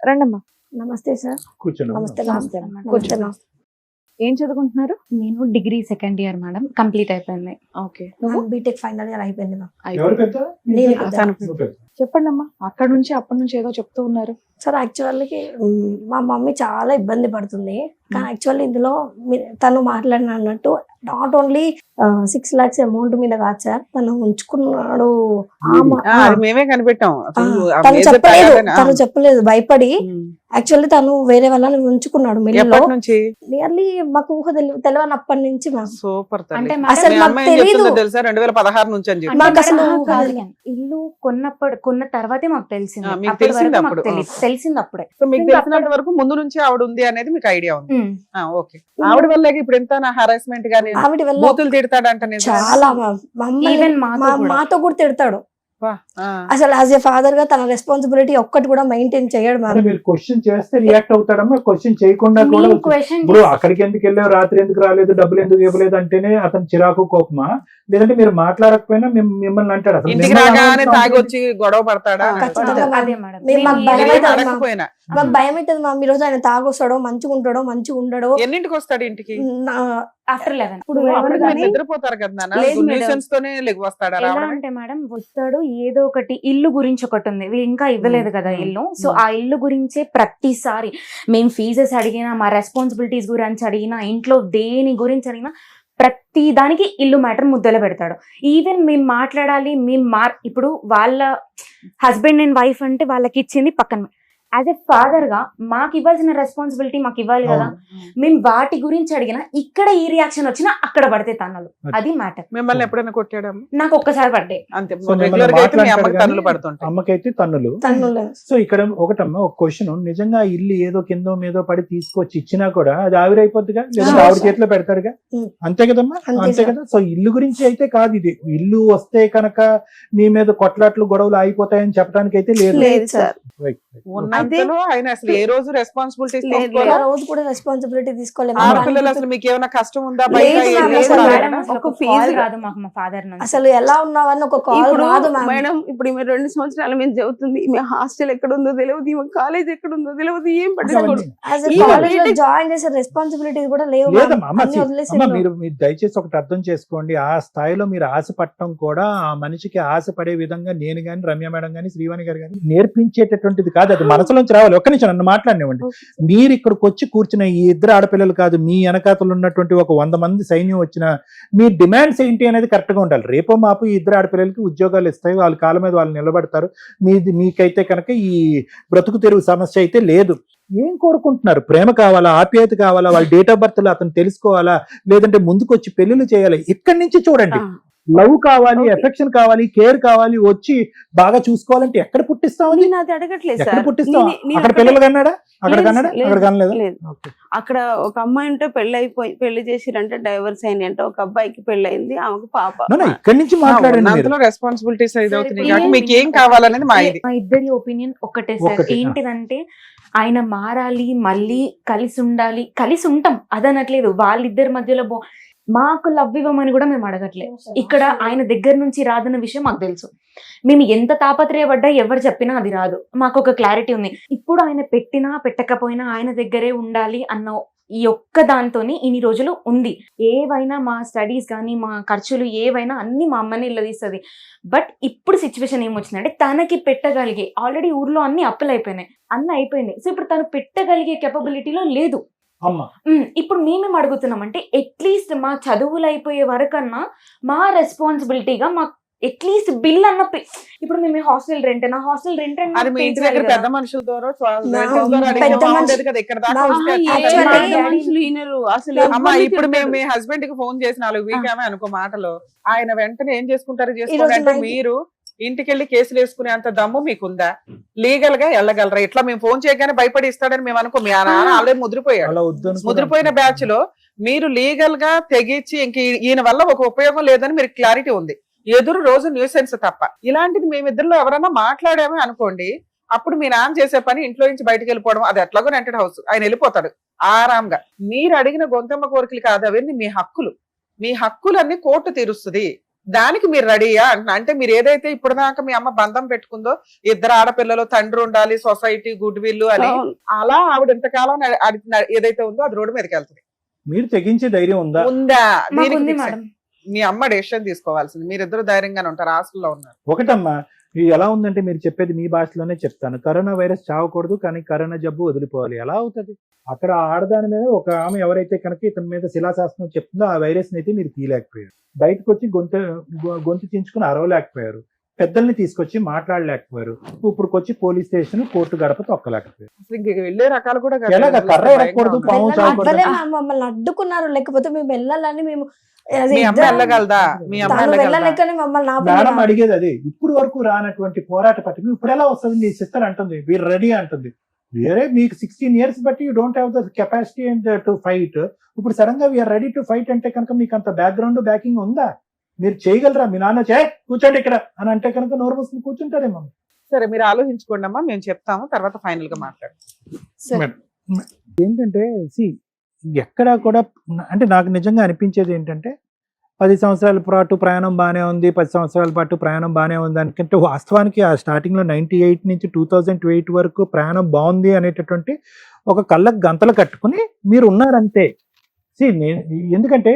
రండమ్మా. నమస్తే సార్. కూర్చోండి. నమస్తే. ఏం చదువుకుంటున్నారు? నేను degree 2nd year madam, complete అయిపోయింది. ఓకే, బీటెక్ ఫైనల్ ఇయర్ అయిపోయింది మ్యామ్. ఎవరు పెద్ద? నేనే పెద్ద. నువ్వు పెద్ద. చెప్పండి అమ్మా. అక్కడ నుంచి అప్పటి నుంచి ఏదో చెప్తూ ఉన్నారు సార్. యాక్చువల్గా మా మమ్మీ చాలా ఇబ్బంది పడుతుంది, కానీ యాక్చువల్లీ ఇందులో తను మాట్లాడిన అన్నట్టు నాట్ ఓన్లీ 6 lakhs అమౌంట్ మీద కాదు సార్, తను ఉంచుకున్నాడు. మేమే కనిపెట్టాం. తను చెప్పలేదు భయపడి. యాక్చువల్లీ తను వేరే వాళ్ళని ఉంచుకున్నాడు మిల్లులో. నియర్లీ మాకు ఊహ తెలియనప్పటి నుంచి సూపర్. అసలు మాకు తెలీదు. తెలుసా 2016 నుంచి అని చెప్పి. మాకు అసలు ఇల్లు కొన్న తర్వాతే మాకు తెలిసింది. మీకు తెలిసింది అప్పుడు? తెలిసింది అప్పుడే. మీకు తెలిసినంత వరకు ముందు నుంచి ఆవిడ ఉంది అనేది మీకు ఐడియా ఉంది. ఓకే. ఆవిడ వల్ల ఇప్పుడు ఎంత హరాస్మెంట్ గానీ ఆవిడ వల్ల బూతులు తిడతాడంట చాలా. మాతో కూడా తిడతాడు. అసలు యాజ్ ఎ ఫాదర్ గా తన రెస్పాన్సిబిలిటీ ఒక్కటి కూడా మెయింటైన్ చేయడు. మీరు క్వశ్చన్ చేస్తే రియాక్ట్ అవుతాడమ్మా, క్వశ్చన్ చేయకుండా కూడా ఇప్పుడు అక్కడికి ఎందుకు వెళ్ళావు, రాత్రి ఎందుకు రాలేదు, డబ్బులు ఎందుకు ఇవ్వలేదు అంటేనే అతను చిరాకు కోపమా, లేదంటే మీరు మాట్లాడకపోయినా మిమ్మల్ని అంటాడు. అసలు ఇంటికి రాగానే తాగి వచ్చి గొడవ పడతాడా? మాకు భయం అవుతుంది మా. ఈ రోజు ఆయన తాగొస్తాడో, మంచిగా ఉంటాడో, మంచిగా ఉండడో. ఎన్నింటికి వస్తాడు ఇంటికి? ఆఫ్టర్ 11. నిద్రపోతారు కదా. అంటే మేడం వస్తాడు, ఏదో ఒకటి ఇల్లు గురించి ఒకటి ఉంది, వీళ్ళు ఇంకా ఇవ్వలేదు కదా ఇల్లు. సో ఆ ఇల్లు గురించే ప్రతిసారి మేము ఫీజెస్ అడిగినా, మా రెస్పాన్సిబిలిటీస్ గురించి అడిగినా, ఇంట్లో దేని గురించి అడిగినా ప్రతి దానికి ఇల్లు మ్యాటర్ ముద్దలు పెడతాడు. ఈవెన్ మేము మాట్లాడాలి, ఇప్పుడు వాళ్ళ హస్బెండ్ అండ్ వైఫ్ అంటే వాళ్ళకి ఇచ్చింది పక్కన. యాజ్ ఎ ఫాదర్ గా మాకు ఇవ్వాల్సిన రెస్పాన్సిబిలిటీ మాకు ఇవ్వాలి కదా. మేము వాటి గురించి అడిగినా ఇక్కడ ఈ రియాక్షన్ వచ్చినా అక్కడ పడితే తన్నులు. అది మ్యాటర్. మిమ్మల్ని ఎప్పుడైనా కొట్టాడా? నాకు ఒక్కసారి పడ్డాయి అంతే. అమ్మకైతే తన్నులు. సో ఇక్కడ ఒకటమ్మా ఒక క్వశ్చన్, నిజంగా ఇల్లు ఏదో కిందో మీదో పడి తీసుకొచ్చి ఇచ్చినా కూడా అది ఆవిరైపోద్దిగా, లేదా ఆవిడ చేతిలో పెడతాడుగా, అంతే కదమ్మా? అంతే కదా. సో ఇల్లు గురించి అయితే కాదు ఇది. ఇల్లు వస్తే కనుక మీ మీద కొట్లాట్లు గొడవలు ఆగిపోతాయని చెప్పడానికి అయితే లేదు. ఆయన అసలు ఏ రోజు రెస్పాన్సిబిలిటీ రోజు కూడా రెస్పాన్సిబిలిటీ తీసుకోలేదు. ఆడపిల్లలు అసలు మీకు ఏమైనా కష్టం ఉందా? అసలు ఎలా ఉన్నావని ఒక కాల్ రాదు మేడం. ఇప్పుడు 2 సంవత్సరాలు మేము చదువుతుంది, ఈమె హాస్టల్ ఎక్కడ ఉందో తెలియదు, ఈమె కాలేజ్ ఎక్కడ ఉందో తెలియదు, ఏం పట్టించుకోదు. జాయిన్ చేసే రెస్పాన్సిబిలిటీస్ కూడా లేవు. మీరు దయచేసి ఒకటి అర్థం చేసుకోండి, ఆ స్థాయిలో మీరు ఆశపడటం కూడా ఆ మనిషికి ఆశపడే విధంగా నేను గాని, రమ్య మేడం గాని, శ్రీవాణి గారు గాని నేర్పించేటటువంటిది కాదు. అది మనసులోంచి రావాలి. ఒక్క నిమిషం నన్ను మాట్లాడినివ్వండి. మీరు ఇక్కడికి వచ్చి కూర్చున్న ఈ 2 ఆడపిల్లలు కాదు, మీ వెనకాతలు ఉన్నటువంటి ఒక 100 మంది సైన్యం వచ్చిన మీ డిమాండ్స్ ఏంటి అనేది కరెక్ట్ గా ఉండాలి. రేపో మాపు ఈ 2 ఆడపిల్లలకి ఉద్యోగాలు ఇస్తాయి, వాళ్ళ కాళ్ళ మీద వాళ్ళు నిలబడతారు. మీకైతే కనుక ఈ బ్రతుకు తెరువు సమస్య అయితే లేదు. ఏం కోరుకుంటున్నారు? ప్రేమ కావాలా, ఆప్యాయత కావాలా, వాళ్ళ డేట్ ఆఫ్ బర్త్ అతను తెలుసుకోవాలా, లేదంటే ముందుకు వచ్చి పెళ్లిళ్ళు చేయాలి? ఇక్కడి నుంచి చూడండి. లవ్ కావాలి, ఎఫెక్షన్ కావాలి, కేర్ కావాలి, వచ్చి బాగా చూసుకోవాలంటే ఎక్కడ పుట్టారు? పుట్టిస్తావు నేను అది అడగట్లేదు ఎక్కడ సార్. పుట్టిస్తావు నేను అక్కడ అక్కడే- పిల్లలు కన్నాడా అక్కడ లేదు, కన్నాడా లేదు, అక్కడ కనలేదా లేదు. ఓకే. అక్కడ ఒక అమ్మాయి ఉంటే పెళ్లి చేసిరంటే డైవర్స్ అయినాయి అంటే ఒక అబ్బాయికి పెళ్లి అయింది, ఆమెకు పాప. ఇక్కడి నుంచి మాట్లాడండి మీరు. అందులో రెస్పాన్సిబిలిటీస్ ఇది అవుతున్నాయి సరే, కాబట్టి ఇప్పుడు మీకు ఏం కావాలనేది మా ఇది. మా ఇద్దరి ఒపీనియన్ ఒకటే సార్. ఒకటే, ఏంటిదంటే ఆయన మారాలి, మళ్ళీ కలిసి ఉండాలి, కలిసి ఉంటాం అదనట్లేదు. వాళ్ళిద్దరి మధ్యలో మాకు లవ్ ఇవ్వమని కూడా మేము అడగట్లేదు. ఇక్కడ ఆయన దగ్గర నుంచి రాదన్న విషయం మాకు తెలుసు. మేము ఎంత తాపత్రయపడ్డా ఎవరు చెప్పినా అది రాదు. మాకు ఒక క్లారిటీ ఉంది. ఇప్పుడు ఆయన పెట్టినా పెట్టకపోయినా ఆయన దగ్గరే ఉండాలి అన్న ఈ ఒక్క దాంతోని ఇన్ని రోజులు ఉంది. ఏవైనా మా స్టడీస్ కానీ మా ఖర్చులు ఏవైనా అన్ని మా అమ్మని ఇల్లదీస్తుంది. బట్ ఇప్పుడు సిచ్యువేషన్ ఏమొచ్చిందంటే తనకి పెట్టగలిగే ఆల్రెడీ ఊర్లో అన్ని అప్పులు అయిపోయినాయి, అన్నీ అయిపోయినాయి. సో ఇప్పుడు తను పెట్టగలిగే కెపబిలిటీలో లేదు. అమ్మా ఇప్పుడు మేమేం అడుగుతున్నాం అంటే అట్లీస్ట్ మా చదువులు అయిపోయే వరకన్నా మా రెస్పాన్సిబిలిటీగా మా అట్లీస్ట్ బిల్ అన్న ఇప్పుడు మేము హాస్టల్ రెంట్ అది మీ ఇంటి దగ్గర పెద్ద మనుషుల ద్వారా పెద్ద మనుషులు- కదా ఇక్కడ దాకా నా- వస్తే actually- అట్లా పెద్ద మనుషులు వినరు అసలు. అమ్మా ఎవ్వరిని ఇప్పుడు మేము తిట్టరు. మీ హస్బెండ్ కి ఫోన్ చేసి 4 వీక్ ఏమే అనుకో మాటలో ఆయన వెంటనే ఏం చేసుకుంటారు ఈరోజు చేసుకోండి అంటే night- మీరు ఇంటికెళ్ళి కేసులు వేసుకునే అంత దమ్ము మీకుందా? లీగల్ గా వెళ్ళగలరా? ఇట్లా మేము ఫోన్ చేయగానే భయపడి ఇస్తాడని మేము అనుకో. మీ నాన్న ఆల్రెడీ ముద్రపోయాడు. అలా వద్దు ముద్రపోయిన బ్యాచ్ లో మీరు లీగల్ గా తెగించి ఇంక ఈయన వల్ల ఒక ఉపయోగం లేదని మీరు క్లారిటీ ఉంది. ఎదురు రోజు న్యూసెన్స్ తప్ప. ఇలాంటిది మేమిద్దరిలో ఎవరైనా మాట్లాడామే అనుకోండి, అప్పుడు మీ నాన్న చేసే పని ఇంట్లో నుంచి బయటకు వెళ్ళిపోవడం. అది ఎట్లాగో రెంటెడ్ హౌస్, ఆయన వెళ్ళిపోతాడు ఆరాంగా. మీరు అడిగిన గొంతమ్మ కోరికలు కాదు అవన్నీ మీ హక్కులు. మీ హక్కులన్నీ కోర్టు తీరుస్తుంది. దానికి మీరు రెడీయా అంటున్నా. అంటే మీరు ఏదైతే ఇప్పుడు దాకా మీ అమ్మ బంధం పెట్టుకుందో, 2 ఆడపిల్లలు, తండ్రి ఉండాలి, సొసైటీ, గుడ్ విల్ అని, అవును. అలా ఆవిడ ఇంతకాలం ఏదైతే ఉందో అది రోడ్డు మీదకి వెళ్తుంది. మీరు తెగించే ధైర్యం ఉందా? ఉందా? దీనికి మాకుంది fix మేడం. మీ అమ్మ డెసిషన్ తీసుకోవాల్సింది. మీరిద్దరు ధైర్యంగానే ఉంటారు, హాస్టల్లో ఉన్నారు. ఒకటమ్మా, ఇది ఎలా ఉందంటే మీరు చెప్పేది మీ భాషలోనే చెప్తాను. కరోనా వైరస్ చావకూడదు కానీ కరోనా జబ్బు వదిలిపోవాలి. ఎలా అవుతుంది? అక్కడ ఆడదాని మీద ఒక ఆమె ఎవరైతే కనుక ఇతని మీద శిలాశాసనం చెప్తుందో ఆ వైరస్ అయితే మీరు తీయలేకపోయారు. బయటకు వచ్చి గొంతు చించుకుని అరవలేకపోయారు. పెద్దల్ని తీసుకొచ్చి మాట్లాడలేకపోయారు. ఇప్పుడుకొచ్చి పోలీస్ స్టేషన్, కోర్టు గడప తొక్కలేకపోయారు. అసలు ఇంక వెళ్ళే రకాలు కూడా కాదు. ఎలాగ కర్ర ఎరగకూడదు, పాము చావకూడదు. అవ్వలే మమ్మల్ని అడ్డుకున్నారు, లేకపోతే మేము వెళ్ళాలని మేము అది మీ అమ్మ ఇద్దరం- వెళ్ళగలదా? మీ అమ్మ తను వెళ్ళగలదా? వెళ్ళలేకనే మమ్మల్ని మేడం ఆపలేదు. అడిగేది అది. ఇప్పుడు వరకు రానటువంటి పోరాట పట్టిక ఇప్పుడు ఎలా వస్తుంది? నీ సిస్టర్ అంటుంది వీరు రెడీ అంటుంది. వేరే మీకు 16 years బట్టి you don't have the capacity and to fight. ఇప్పుడు సడన్ గా వీఆర్ రెడీ టు ఫైట్ అంటే కనుక మీకు అంత బ్యాక్గ్రౌండ్ బ్యాకింగ్ ఉందా? మీరు చేయగలరా? మీ నాన్న కూర్చోండి ఇక్కడ అని అంటే కనుక నోరు మూసుకుని కూర్చుంటారేమో. సరే మీరు ఆలోచించుకోండి అమ్మా, మేము చెప్తాము, తర్వాత ఫైనల్ గా మాట్లాడతాం. ఏంటంటే ఎక్కడా కూడా అంటే నాకు నిజంగా అనిపించేది ఏంటంటే 10 సంవత్సరాల పాటు ప్రయాణం బాగానే ఉంది, 10 సంవత్సరాల పాటు ప్రయాణం బాగానే ఉంది అనుకుంటే వాస్తవానికి ఆ స్టార్టింగ్ లో 98 నుంచి 2008 వరకు ప్రయాణం బాగుంది అనేటటువంటి ఒక కళ్ళకు గంతలు కట్టుకుని మీరు ఉన్నారంతే. ఎందుకంటే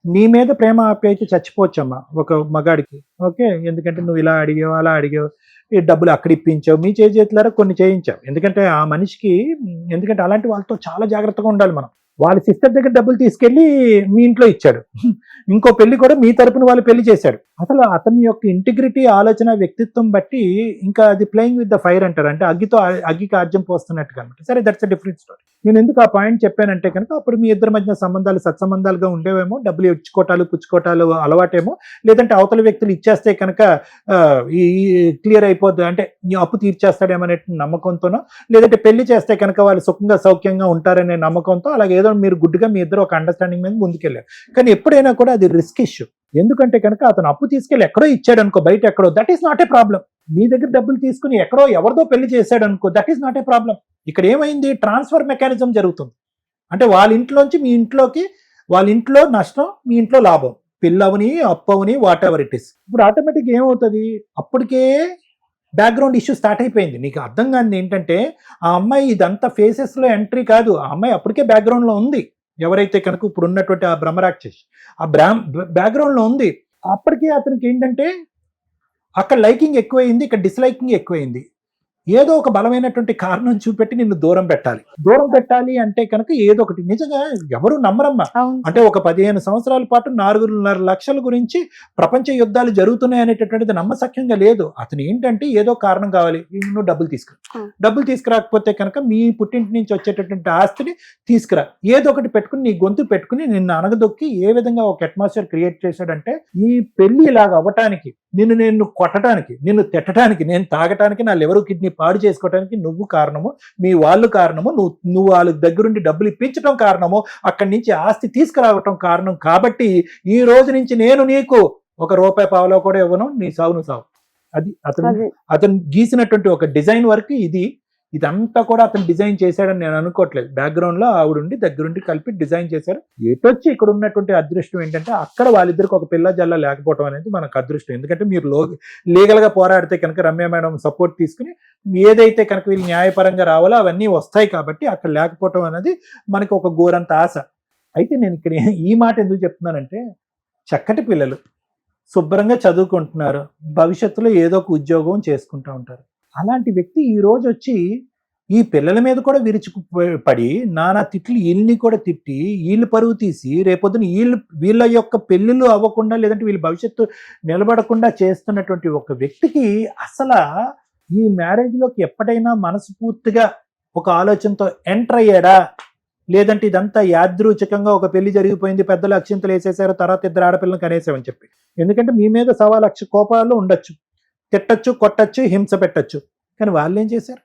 నీ మీద ప్రేమ ఆప్యాయత చచ్చిపోవచ్చమ్మా ఒక మగాడికి. ఓకే, ఎందుకంటే నువ్వు ఇలా అడిగావు, అలా అడిగావు, ఈ డబ్బులు అక్కడ ఇప్పించావు, మీ చేతులారా కొన్ని చేయించావు. ఎందుకంటే ఆ మనిషికి, ఎందుకంటే అలాంటి వాళ్ళతో చాలా జాగ్రత్తగా ఉండాలి మనం. వాళ్ళ సిస్టర్ దగ్గర డబ్బులు తీసుకెళ్లి మీ ఇంట్లో ఇచ్చాడు. ఇంకో పెళ్లి కూడా మీ తరపున వాళ్ళు పెళ్లి చేశాడు. అసలు అతని యొక్క ఇంటిగ్రిటీ, ఆలోచన, వ్యక్తిత్వం బట్టి ఇంకా అది ప్లేయింగ్ విత్ ద ఫైర్ అంటారు. అంటే అగ్గికి ఆజ్యం పోస్తున్నట్టుగా అనమాట. సరే, దట్స్ అ డిఫరెంట్ స్టోరీ. నేను ఎందుకు ఆ పాయింట్ చెప్పానంటే కనుక అప్పుడు మీ ఇద్దరి మధ్య సంబంధాలు సత్సంబంధాలుగా ఉండేవేమో, డబ్బులు ఇచ్చుకోవటాలు పుచ్చుకోవటాలు అలవాటేమో, లేదంటే అవతల వ్యక్తులు ఇచ్చేస్తే కనుక ఈ క్లియర్ అయిపోద్ది అంటే ఈ అప్పు తీర్చేస్తాడేమనే నమ్మకంతోనో, లేదంటే పెళ్లి చేస్తే కనుక వాళ్ళు సుఖంగా సౌఖ్యంగా ఉంటారనే నమ్మకంతో అలాగే ఏదో మీరు గుడ్డుగా మీ ఇద్దరు ఒక అండర్స్టాండింగ్ మీద ముందుకెళ్ళారు. కానీ ఎప్పుడైనా కూడా అది రిస్క్ ఇష్యూ. ఎందుకంటే కనుక అతను అప్పు తీసుకెళ్ళి ఎక్కడో ఇచ్చాడు అనుకో, బయట ఎక్కడో, that is not a problem. మీ దగ్గర డబ్బులు తీసుకుని ఎక్కడో ఎవరిదో పెళ్లి చేశాడు అనుకో, that is not a problem. ఇక్కడ ఏమైంది? ట్రాన్స్ఫర్ మెకానిజం జరుగుతుంది. అంటే వాళ్ళ ఇంట్లోంచి మీ ఇంట్లోకి, వాళ్ళ ఇంట్లో నష్టం, మీ ఇంట్లో లాభం, పిల్లవని, అప్పవని, వాట్ ఎవర్ ఇట్ ఇస్. ఇప్పుడు ఆటోమేటిక్ ఏమవుతుంది? అప్పటికే బ్యాక్గ్రౌండ్ ఇష్యూ స్టార్ట్ అయిపోయింది. నీకు అర్థం కానిది ఏంటంటే ఆ అమ్మాయి ఇదంతా ఫేసెస్ లో ఎంట్రీ కాదు, ఆ అమ్మాయి అప్పటికే బ్యాక్గ్రౌండ్ లో ఉంది. ఎవరైతే కనుక ఇప్పుడు ఉన్నటువంటి ఆ బ్రహ్మరాక్షసి ఆ బ్యాక్గ్రౌండ్ లో ఉంది. అప్పటికే అతనికి ఏంటంటే అక్కడ లైకింగ్ ఎక్కువైంది, ఇక్కడ డిస్లైకింగ్ ఎక్కువైంది. ఏదో ఒక బలమైనటువంటి కారణం చూపెట్టి నిన్ను దూరం పెట్టాలి అంటే కనుక ఏదో ఒకటి. నిజంగా ఎవరు నమ్మరమ్మా. అంటే ఒక 15 సంవత్సరాల పాటు 4.5 లక్షల గురించి ప్రపంచ యుద్ధాలు జరుగుతున్నాయి అనేటటువంటిది నమ్మసక్యంగా లేదు. అతను ఏంటంటే ఏదో కారణం కావాలి, నువ్వు డబ్బులు తీసుకురాకపోతే కనుక మీ పుట్టింటి నుంచి వచ్చేటటువంటి ఆస్తిని తీసుకురా, ఏదో ఒకటి పెట్టుకుని నీ గొంతు పెట్టుకుని నిన్ను అనగదొక్కి ఏ విధంగా ఒక అట్మాస్ఫియర్ క్రియేట్ చేశాడంటే ఈ పెళ్లి ఇలాగ అవ్వటానికి నిన్ను కొట్టడానికి, నిన్ను తిట్టడానికి, నేను తాగటానికి, నా లివర్ కిడ్నీ పాడు చేసుకోవడానికి నువ్వు కారణము, మీ వాళ్ళు కారణము, నువ్వు వాళ్ళ దగ్గరుండి డబ్బులు ఇప్పించడం కారణము, అక్కడి నుంచి ఆస్తి తీసుకురావటం కారణం. కాబట్టి ఈ రోజు నుంచి నేను నీకు ₹1 పావలా కూడా ఇవ్వను, నీ సావు సావు. అది అతను గీసినటువంటి ఒక డిజైన్ వర్క్ ఇది. ఇదంతా కూడా అతను డిజైన్ చేశాడని నేను అనుకోవట్లేదు. బ్యాక్గ్రౌండ్ లో ఆవిడుండి దగ్గరుండి కలిపి డిజైన్ చేశారు. ఎటొచ్చి ఇక్కడ ఉన్నటువంటి అదృష్టం ఏంటంటే అక్కడ వాళ్ళిద్దరికి ఒక పిల్ల జల్ల లేకపోవడం అనేది మనకు అదృష్టం. ఎందుకంటే మీరు లీగల్ గా పోరాడితే కనుక రమ్య మేడం సపోర్ట్ తీసుకుని ఏదైతే కనుక వీళ్ళు న్యాయపరంగా రావాలో అవన్నీ వస్తాయి. కాబట్టి అక్కడ లేకపోవడం అనేది మనకి ఒక గోరంత ఆశ. అయితే నేను ఇక్కడ ఈ మాట ఎందుకు చెప్తున్నానంటే, చక్కటి పిల్లలు శుభ్రంగా చదువుకుంటున్నారు, భవిష్యత్తులో ఏదో ఒక ఉద్యోగం చేసుకుంటూ ఉంటారు. అలాంటి వ్యక్తి ఈ రోజు వచ్చి ఈ పిల్లల మీద కూడా విరుచుకుపడి నానా తిట్లు వీళ్ళని కూడా తిట్టి వీళ్ళు పరువు తీసి రేపొద్దున వీళ్ళ యొక్క పెళ్ళిళ్ళు అవ్వకుండా లేదంటే వీళ్ళ భవిష్యత్తు నిలబడకుండా చేస్తున్నటువంటి ఒక వ్యక్తికి అసలు ఈ మ్యారేజ్లోకి ఎప్పటికైనా మనస్ఫూర్తిగా ఒక ఆలోచనతో ఎంటర్ అయ్యాడా, లేదంటే ఇదంతా యాదృచ్ఛికంగా ఒక పెళ్లి జరిగిపోయింది, పెద్దలు అక్షింతలు వేసేసారు, తర్వాత 2 ఆడపిల్లలను కనేసామని చెప్పి. ఎందుకంటే మీ మీద 1,00,000 కోపాలు ఉండొచ్చు, తిట్టచ్చు, కొట్టచ్చు, హింస పెట్టచ్చు. కానీ వాళ్ళు ఏం చేశారు?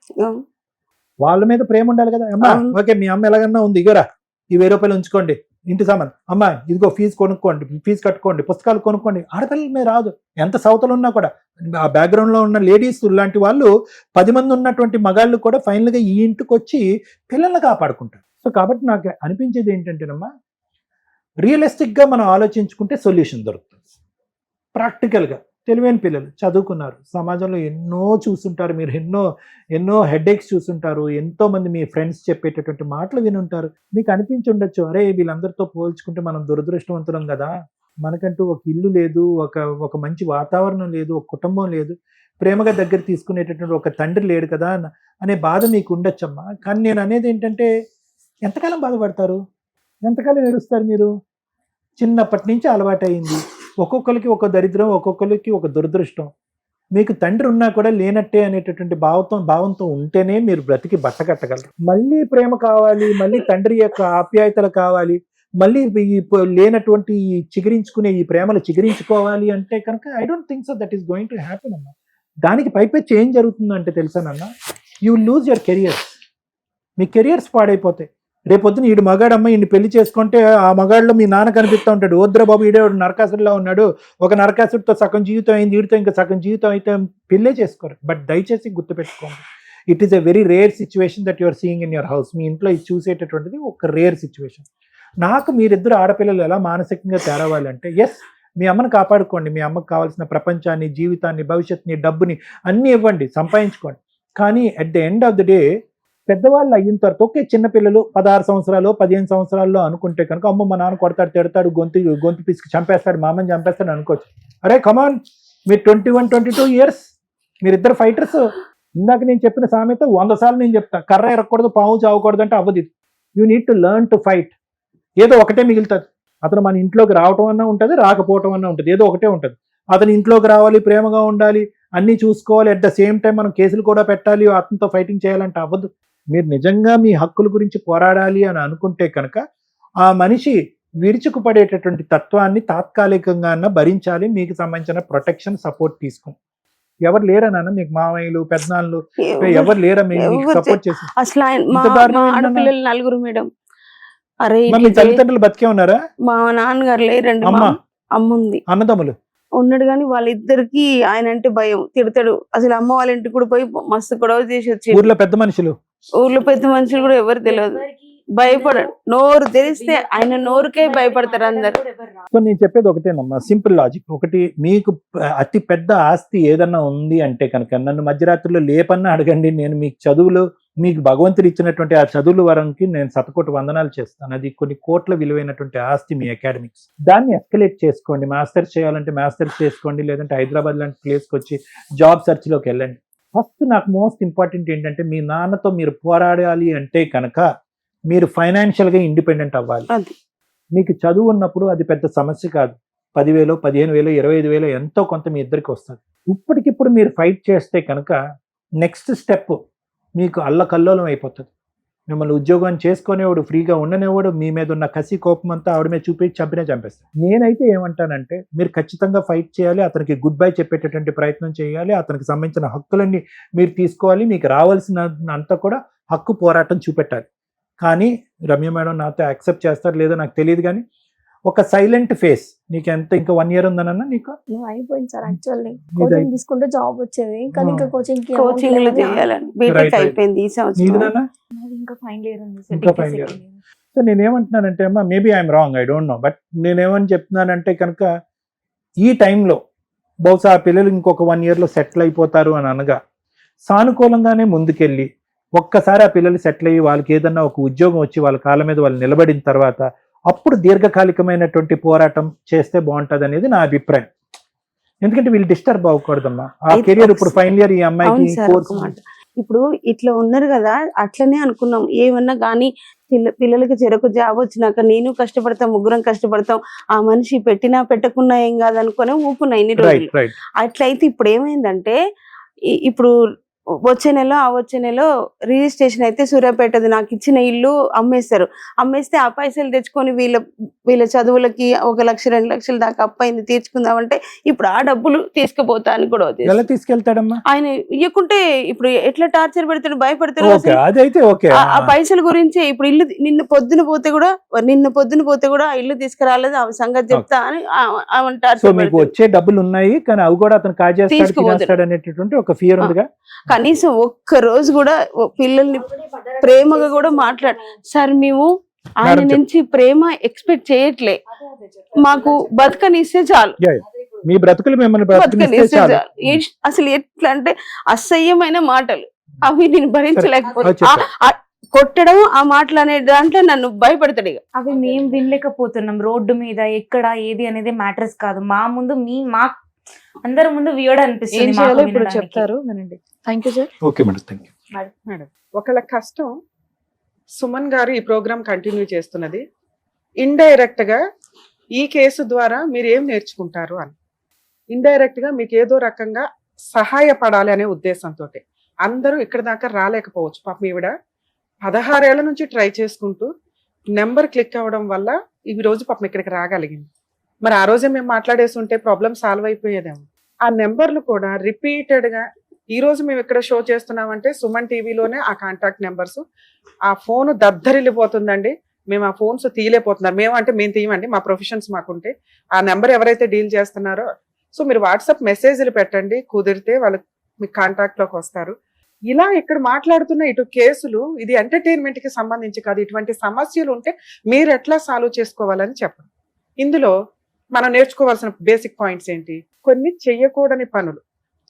వాళ్ళ మీద ప్రేమ ఉండాలి కదా. అమ్మా ఓకే మీ అమ్మ ఎలాగన్నా ఉంది, ఇగోరా ఈ ₹1000 ఉంచుకోండి, ఇంటి సామాన్, అమ్మా ఇదిగో ఫీజు కొనుక్కోండి, ఫీజు కట్టుకోండి, పుస్తకాలు కొనుక్కోండి. ఆడపిల్లల మీద రాదు. ఎంత సౌతలు ఉన్నా కూడా ఆ బ్యాక్గ్రౌండ్ లో ఉన్న లేడీస్ లాంటి వాళ్ళు 10 మంది ఉన్నటువంటి మగాళ్ళు కూడా ఫైనల్ గా ఈ ఇంటికి వచ్చి పిల్లల్ని కాపాడుకుంటారు. సో కాబట్టి నాకు అనిపించేది ఏంటంటేనమ్మా, రియలిస్టిక్ గా మనం ఆలోచించుకుంటే సొల్యూషన్ దొరుకుతుంది. ప్రాక్టికల్ గా తెలివైన పిల్లలు చదువుకున్నారు, సమాజంలో ఎన్నో చూస్తుంటారు, మీరు ఎన్నో హెడేక్స్ చూస్తుంటారు, ఎంతో మంది మీ ఫ్రెండ్స్ చెప్పేటటువంటి మాటలు వినుంటారు. మీకు అనిపించి ఉండొచ్చు, అరే వీళ్ళందరితో పోల్చుకుంటే మనం దురదృష్టవంతులం కదా, మనకంటూ ఒక ఇల్లు లేదు, ఒక మంచి వాతావరణం లేదు, ఒక కుటుంబం లేదు, ప్రేమగా దగ్గర తీసుకునేటటువంటి ఒక తండ్రి లేడు కదా అనే బాధ మీకు ఉండొచ్చమ్మా. కానీ నేను అనేది ఏంటంటే, ఎంతకాలం బాధపడతారు, ఎంతకాలం ఏడుస్తారు మీరు? చిన్నప్పటి నుంచి అలవాటైంది. ఒక్కొక్కరికి ఒక దరిద్రం, ఒక్కొక్కరికి ఒక దురదృష్టం. మీకు తండ్రి ఉన్నా కూడా లేనట్టే అనేటటువంటి భావంతో ఉంటేనే మీరు బ్రతికి బట్టకట్టగలరు. మళ్ళీ ప్రేమ కావాలి, మళ్ళీ తండ్రి యొక్క ఆప్యాయతలు కావాలి, మళ్ళీ లేనటువంటి చిగురించుకునే ఈ ప్రేమలు చిగురించుకోవాలి అంటే కనుక I don't think so that is going to happen అమ్మా. దానికి పైపెచ్చి ఏం జరుగుతుందంటే తెలుసానన్నా, you will lose your careers. మీ కెరియర్స్ పాడైపోతాయి. రేపొద్దున ఈడు మగాడమ్మ ఈయన పెళ్లి చేసుకుంటే ఆ మగాడిలో మీ నాన్న కనిపిస్తూ ఉంటాడు, ఓద్ర బాబు ఈడే నరకాసుడిలా ఉన్నాడు, ఒక నరకాసుడితో సగం జీవితం అయింది, వీడితో ఇంకా సగం జీవితం అయితే పెళ్ళే చేసుకోరు. బట్ దయచేసి గుర్తుపెట్టుకోండి, it is a very rare situation that your seeing in your house. మీ ఇంట్లో ఇది చూసేటటువంటిది ఒక రేర్ సిచ్యువేషన్. నాకు మీరిద్దరు ఆడపిల్లలు ఎలా మానసికంగా తేరవాలంటే, ఎస్ మీ అమ్మని కాపాడుకోండి, మీ అమ్మకు కావాల్సిన ప్రపంచాన్ని, జీవితాన్ని, భవిష్యత్తుని, డబ్బుని అన్నీ ఇవ్వండి, సంపాదించుకోండి. కానీ at the end of the day పెద్దవాళ్ళు అయిన తర్వాత ఓకే, చిన్నపిల్లలు 16 సంవత్సరాలు 15 సంవత్సరాల్లో అనుకుంటే కనుక అమ్మ మా నాన్న కొడతాడు, తిడతాడు, గొంతు పిసికి చంపేస్తాడు, మా అమ్మని చంపేస్తాడు అనుకోవచ్చు. అరే కమాన్, మీరు 21-22 ఇయర్స్, మీరిద్దరు ఫైటర్స్. ఇందాక నేను చెప్పిన సామెత 100 సార్లు నేను చెప్తా, కర్ర ఎరగకూడదు, పాము చావకూడదు అంటే అవ్వదు. You need to learn to fight. ఏదో ఒకటే మిగులుతుంది. అతను మన ఇంట్లోకి రావటం అన్నా ఉంటుంది, రాకపోవటం అన్నా ఉంటుంది, ఏదో ఒకటే ఉంటుంది. అతను ఇంట్లోకి రావాలి, ప్రేమగా ఉండాలి, అన్నీ చూసుకోవాలి, అట్ ద సేమ్ టైం మనం కేసులు కూడా పెట్టాలి, అతనితో ఫైటింగ్ చేయాలంటే అవ్వదు. మీరు నిజంగా మీ హక్కుల గురించి పోరాడాలి అని అనుకుంటే కనుక ఆ మనిషి విరుచుకుపడేటటువంటి తత్వాన్ని తాత్కాలికంగా భరించాలి. మీకు సంబంధించిన ప్రొటెక్షన్, సపోర్ట్ తీసుకోండి. ఎవరు లేరా నాన్న మీకు, మామయ్యలు, పెద్దనాళ్ళు ఎవరు లేరా మీకు సపోర్ట్ చేసి? అసలు ఆడపిల్లలు 4 మేడం. అరే మీ తల్లిదండ్రులు బతికే ఉన్నారా? మా నాన్నగారు లేరండి, అమ్మ ఉంది. అన్నదమ్ములు ఉన్నాడు కానీ వాళ్ళిద్దరికి ఆయన అంటే భయం, తిడతాడు. అసలు అమ్మ వాళ్ళ ఇంటికి కూడా పోయి మస్తు గొడవ చేసి వచ్చి, ఊర్లో పెద్ద మనుషులు కూడా ఎవరు తెలియదు, భయపడడు. నోరు తెరిస్తే ఆయన నోరుకే భయపడతారు అందరు. సో నేను చెప్పేది ఒకటేనమ్మా, సింపుల్ లాజిక్. ఒకటి, మీకు అతి పెద్ద ఆస్తి ఏదన్నా ఉంది అంటే కనుక నన్ను మధ్యరాత్రిలో లేపన్నా అడగండి, నేను మీకు చదువులు, మీకు భగవంతుడు ఇచ్చినటువంటి ఆ చదువుల వరంకి నేను శతకోటి వందనాలు చేస్తాను. అది కొన్ని కోట్ల విలువైనటువంటి ఆస్తి మీ అకాడమిక్స్. దాన్ని ఎస్కలేట్ చేసుకోండి. మాస్టర్స్ చేయాలంటే మాస్టర్స్ చేసుకోండి, లేదంటే హైదరాబాద్ లాంటి ప్లేస్కి వచ్చి జాబ్ సెర్చ్లోకి వెళ్ళండి. ఫస్ట్ నాకు మోస్ట్ ఇంపార్టెంట్ ఏంటంటే, మీ నాన్నతో మీరు పోరాడాలి అంటే కనుక మీరు ఫైనాన్షియల్గా ఇండిపెండెంట్ అవ్వాలి. మీకు చదువు ఉన్నప్పుడు అది పెద్ద సమస్య కాదు. 10,000, 15,000, 25,000 ఎంతో కొంత మీ ఇద్దరికి వస్తుంది. ఇప్పటికిప్పుడు మీరు ఫైట్ చేస్తే కనుక నెక్స్ట్ స్టెప్ మీకు అల్లకల్లోలం అయిపోతుంది. మిమ్మల్ని ఉద్యోగం చేసుకునేవాడు, ఫ్రీగా ఉండనేవాడు, మీ మీద ఉన్న కసి కోపం అంతా ఆవిడ మీద చూపించి చేస్తాడు. నేనైతే ఏమంటానంటే మీరు ఖచ్చితంగా ఫైట్ చేయాలి, అతనికి గుడ్ బై చెప్పేటటువంటి ప్రయత్నం చేయాలి, అతనికి సంబంధించిన హక్కులన్నీ మీరు తీసుకోవాలి, మీకు రావాల్సిన అంతా కూడా హక్కు పోరాటం చూపెట్టాలి. కానీ రమ్య మేడం నాతో యాక్సెప్ట్ చేస్తారు లేదో నాకు తెలియదు, కానీ ఒక సైలెంట్ ఫేస్. నీకు ఎంత ఇంకా 1 year ఉందనన్నా నీకు? నువ్వు అయిపోయింది సార్. యాక్చువల్లీ కోచింగ్ తీసుకుంటే జాబ్ వచ్చేది, కానీ ఇంకా కోచింగ్ కోచింగ్ చేయాలని బీటెక్ అయిపోయింది ఈ సంవత్సరం. నీదన్నా? ఇంకా ఫైనల్ ఇయర్ ఉంది ఇంకా final year. సో నేనేమంటున్నానంటే అమ్మా, maybe I'm wrong, I don't know, but నేనేమని చెప్తున్నానంటే కనుక ఈ టైంలో బహుశా ఆ పిల్లలు ఇంకొక 1 yearలో సెటిల్ అయిపోతారు అని అనగా సానుకూలంగానే ముందుకెళ్ళి ఒక్కసారి ఆ పిల్లలు సెటిల్ అయ్యి వాళ్ళకి ఏదన్నా ఒక ఉద్యోగం వచ్చి వాళ్ళ కాళ్ళ మీద వాళ్ళు నిలబడిన తర్వాత అప్పుడు దీర్ఘకాలికమైనటువంటి పోరాటం చేస్తే బాగుంటది అనేది నా అభిప్రాయం. ఎందుకంటే వీళ్ళు డిస్టర్బ్ అవ్వకూడదమ్మా. ఆ కెరియర్ ఇప్పుడు ఫైనల్ ఇయర్ ఈ అమ్మాయికి కోర్స్. ఇప్పుడు ఇట్లా ఉన్నారు కదా, అట్లనే అనుకున్నాం. ఏమన్నా కానీ పిల్లలకి చెరకు జాబ్ వచ్చినాక నేను కష్టపడతాం, ముగ్గురం కష్టపడతాం, ఆ మనిషి పెట్టినా పెట్టకున్నా ఏం కాదనుకుని ఊపున్నా ఇన్ని రోజులు. అట్లయితే ఇప్పుడు ఏమైందంటే ఇప్పుడు వచ్చే నెల రిజిస్ట్రేషన్ అయితే సూర్యాపేటది నాకు ఇచ్చిన ఇల్లు అమ్మేస్తారు. అమ్మేస్తే ఆ పైసలు తెచ్చుకొని వీళ్ళ చదువులకి 1 లక్ష 2 లక్షల దాకా అప్పైంది తీర్చుకుందామంటే ఇప్పుడు ఆ డబ్బులు తీసుకుపోతా అని కూడా ఎలా తీసుకెళ్తాడమ్మా ఆయన. ఇవ్వకుంటే ఇప్పుడు ఎట్లా టార్చర్ పెడతాడు, భయపడతాడు. ఆ పైసల గురించి ఇప్పుడు ఇల్లు నిన్న పొద్దున పోతే కూడా ఆ ఇల్లు తీసుకురాలేదు, ఆ సంగతి చెప్తా అని మీకు వచ్చే డబ్బులు ఉన్నాయి కానీ అవి కూడా అతను కాజేస్తాడు అనేటటువంటి ఒక ఫియర్ ఉందిగా. కనీసం ఒక్క రోజు కూడా పిల్లల్ని ప్రేమగా కూడా మాట్లాడు సార్, మేము ఆయన నుంచి ప్రేమ ఎక్స్పెక్ట్ చేయట్లే, మాకు బతకనిస్తే చాలు, మీ బ్రతుకులు మిమ్మల్ని బతకనిస్తే చాలు. అసలు ఎట్లా అంటే అసహ్యమైన మాటలు అవి నేను భరించలేకపోతే కొట్టడం, ఆ మాటలు అనే దాంట్లో నన్ను భయపడతాడు. ఇక అవి మేము వినలేకపోతున్నాం. రోడ్డు మీద ఎక్కడ ఏది అనేది మ్యాటర్స్ కాదు, మా ముందు మా అందరి ముందు వియర్డ్ అనిపిస్తుంది. ఇప్పుడు చెప్తారు వినండి. Thank you sir. Okay madam, thank you madam. ఒకళ్ళ కష్టం సుమన్ గారు ఈ ప్రోగ్రామ్ కంటిన్యూ చేస్తున్నది ఇండైరెక్ట్ గా ఈ కేసు ద్వారా మీరు ఏం నేర్చుకుంటారు అని. ఇండైరెక్ట్ గా మీకు ఏదో రకంగా సహాయపడాలి అనే ఉద్దేశంతో అందరూ ఇక్కడ దాకా రాలేకపోవచ్చు. పాపం ఈవిడ 16 ఏళ్ల నుంచి ట్రై చేసుకుంటూ నెంబర్ క్లిక్ అవ్వడం వల్ల ఈ రోజు పాపం ఇక్కడికి రాగలిగింది. మరి ఆ రోజే మేము మాట్లాడేసి ఉంటే ప్రాబ్లం సాల్వ్ అయిపోయేదేమో. ఆ నెంబర్లు కూడా రిపీటెడ్ గా ఈ రోజు మేము ఇక్కడ షో చేస్తున్నామంటే సుమన్ టీవీలోనే ఆ కాంటాక్ట్ నెంబర్స్. ఆ ఫోన్ దద్దరిల్లిపోతుందండి. మేము ఆ ఫోన్స్ తీయలేకపోతున్నారు. మేము తీయమండి, మా ప్రొఫెషన్స్ మాకుంటే. ఆ నెంబర్ ఎవరైతే డీల్ చేస్తున్నారో సో మీరు వాట్సాప్ మెసేజ్లు పెట్టండి, కుదిరితే వాళ్ళు మీకు కాంటాక్ట్ లోకి వస్తారు. ఇలా ఇక్కడ మాట్లాడుతున్న ఇటు కేసులు ఇది ఎంటర్టైన్మెంట్ కి సంబంధించి కాదు. ఇటువంటి సమస్యలు ఉంటే మీరు ఎట్లా సాల్వ్ చేసుకోవాలని చెప్పండి. ఇందులో మనం నేర్చుకోవాల్సిన బేసిక్ పాయింట్స్ ఏంటి? కొన్ని చెయ్యకూడని పనులు